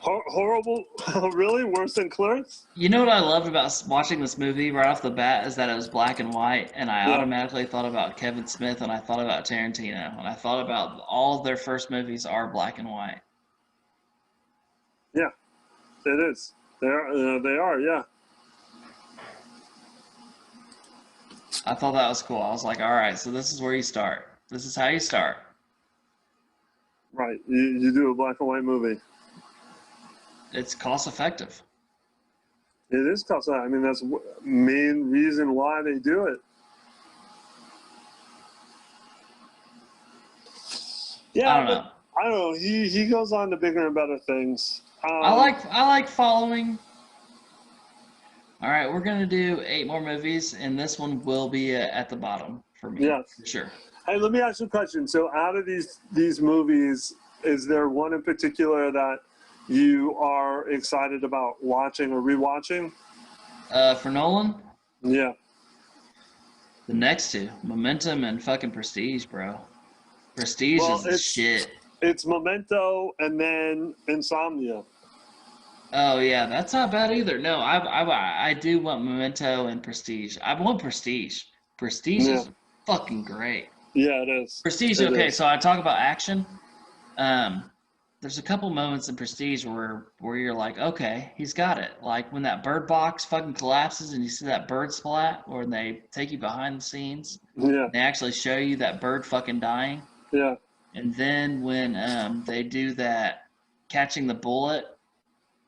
Horrible? Really? Worse than Clerks? You know what I loved about watching this movie right off the bat is that it was black and white, and I Yeah. automatically thought about Kevin Smith, and I thought about Tarantino, and I thought about all of their first movies are black and white. Yeah, it is. They are, yeah. I thought that was cool. I was like, all right, so this is where you start. This is how you start. Right. You do a black and white movie. It's cost effective. It is cost. I mean, that's the main reason why they do it. Yeah, I don't know. I don't know. He goes on to bigger and better things. I like following. All right, we're gonna do 8 more movies, and this one will be at the bottom for me. Yes. For sure. Hey, let me ask you a question. So, out of these movies, is there one in particular that you are excited about watching or rewatching? For Nolan, Yeah. the next 2, Momentum and fucking Prestige, bro. Prestige is the shit. It's Memento and then Insomnia. Oh yeah, that's not bad either. No, I do want Memento and Prestige. I want Prestige. Prestige is fucking great. Yeah, it is. Prestige, It okay, is. so I talk about action. There's a couple moments in Prestige where you're like, okay, he's got it. Like when that bird box fucking collapses and you see that bird splat, or they take you behind the scenes. Yeah. They actually show you that bird fucking dying. Yeah. And then when they do that catching the bullet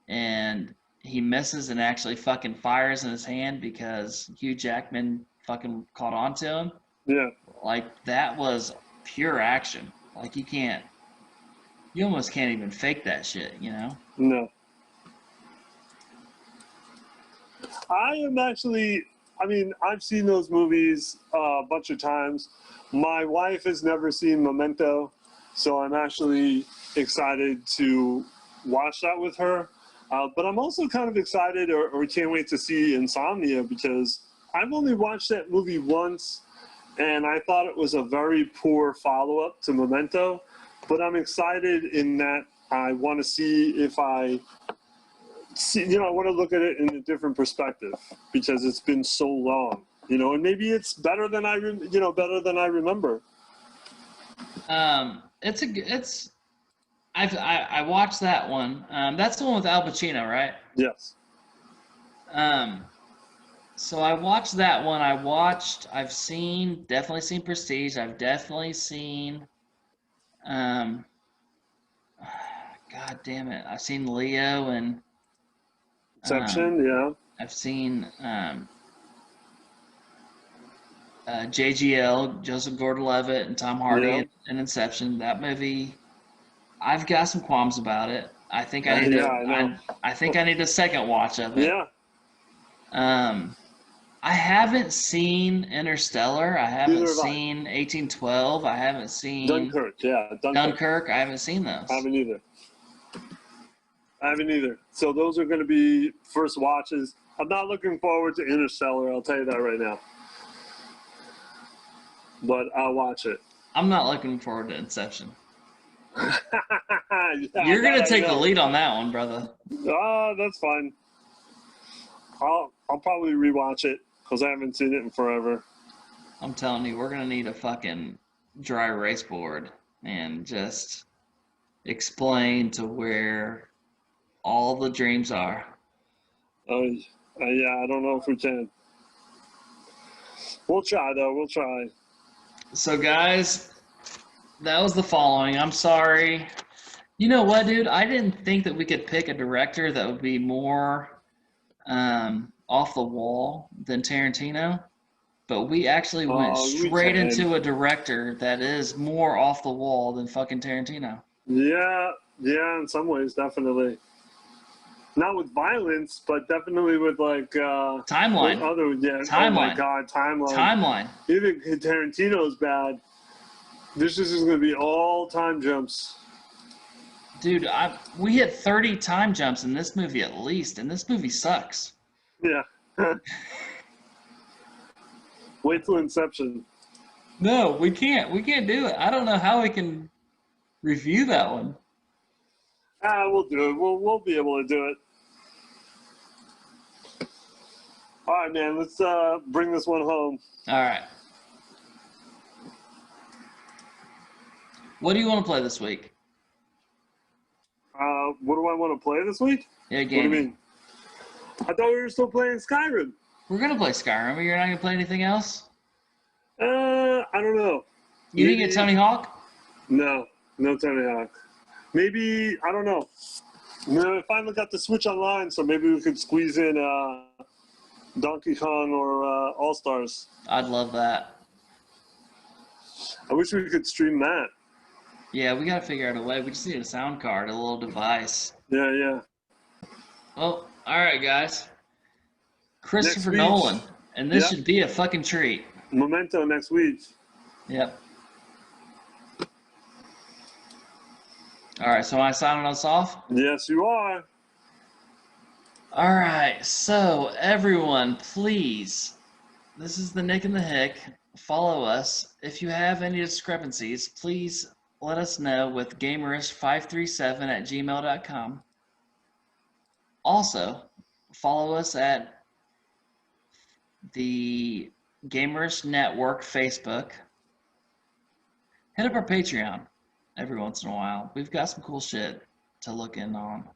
and he misses and actually fucking fires in his hand because Hugh Jackman fucking caught on to him. Yeah. Like that was pure action. Like you almost can't even fake that shit, you know? No. I am actually, I mean, I've seen those movies a bunch of times. My wife has never seen Memento, so I'm actually excited to watch that with her. But I'm also kind of excited or can't wait to see Insomnia because I've only watched that movie once and I thought it was a very poor follow-up to Memento. But I'm excited in that I want to see if I see, I want to look at it in a different perspective because it's been so long, and maybe it's better than I remember. I watched that one. That's the one with Al Pacino, right? Yes. So I watched that one. I've definitely seen Prestige. I've definitely seen, God damn it. I've seen Leo and Inception, yeah. I've seen JGL, Joseph Gordon-Levitt, and Tom Hardy in Inception. That movie, I've got some qualms about it. I think I need I think I need a second watch of it. Yeah. I haven't seen Interstellar. I haven't seen 1812. I haven't seen Dunkirk. Yeah, Dunkirk. I haven't seen those. I haven't either. So those are going to be first watches. I'm not looking forward to Interstellar. I'll tell you that right now. But I'll watch it. I'm not looking forward to Inception. Yeah, You're going to take the lead on that one, brother. That's fine. I'll probably rewatch it because I haven't seen it in forever. I'm telling you, we're going to need a fucking dry erase board and just explain to where all the dreams are. Oh, yeah, I don't know if we can. We'll try, though. We'll try. So, guys, that was the following. I'm sorry. You know what, dude? I didn't think that we could pick a director that would be more off the wall than Tarantino, but we actually went straight into a director that is more off the wall than fucking Tarantino. Yeah, in some ways, definitely. Not with violence, but definitely with like timeline. Timeline. Oh my god, timeline. Even Tarantino's bad. This is going to be all time jumps. Dude, we hit 30 time jumps in this movie at least, and this movie sucks. Yeah. Wait till Inception. No, we can't. We can't do it. I don't know how we can review that one. We'll do it. We'll be able to do it. All right, man. Let's bring this one home. All right. What do you want to play this week? What do I want to play this week? Yeah, What do you gaming. mean? I thought we were still playing Skyrim. We're gonna play Skyrim. You're not gonna play anything else? I don't know. You didn't get Tony Hawk? No Tony Hawk. Maybe, I don't know. No, I finally got the Switch online, so maybe we could squeeze in Donkey Kong or All Stars. I'd love that. I wish we could stream that. Yeah, we gotta figure out a way. We just need a sound card, a little device. Yeah. Well, all right, guys. Christopher week. Nolan, and this Yep. should be a fucking treat. Memento next week. Yep. All right, so am I signing us off? Yes, you are. All right, so everyone, please, this is the Knick and the Hick. Follow us. If you have any discrepancies, please let us know with gamerish537@gmail.com. Also, follow us at the Gamerish Network Facebook. Hit up our Patreon every once in a while. We've got some cool shit to look in on.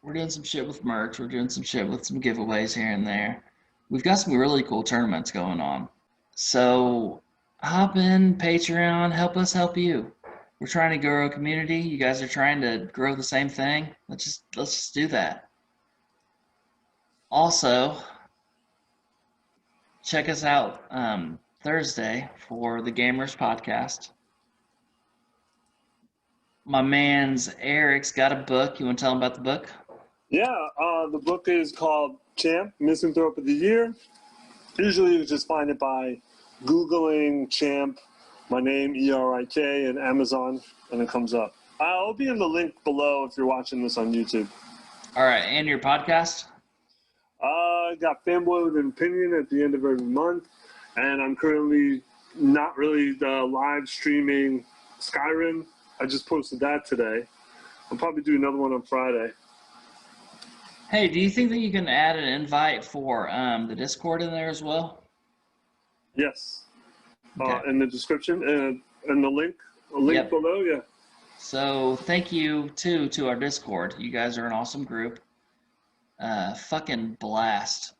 We're doing some shit with merch. We're doing some shit with some giveaways here and there. We've got some really cool tournaments going on. So hop in, Patreon, help us help you. We're trying to grow a community. You guys are trying to grow the same thing. Let's just do that. Also, check us out Thursday for the Gamers Podcast. My man's Eric's got a book. You want to tell him about the book? Yeah, the book is called Champ, Misanthrope of the Year. Usually you just find it by Googling Champ, my name, E-R-I-K, and Amazon, and it comes up. I'll be in the link below if you're watching this on YouTube. All right, and your podcast? I got Fanboy with an Opinion at the end of every month, and I'm currently not really live streaming Skyrim. I just posted that today. I'll probably do another one on Friday. Hey, do you think that you can add an invite for the Discord in there as well? Yes. Okay. In the description and the link Yep. below, yeah. So thank you to our Discord. You guys are an awesome group. Fucking blast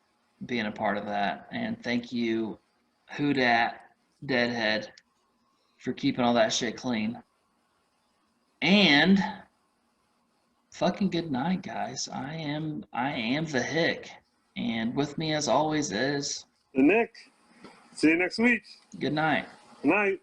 being a part of that. And thank you, Who Dat, Deadhead, for keeping all that shit clean. And fucking good night, guys. I am the Hick. And with me as always is And Nick, see you next week. good night. Good night.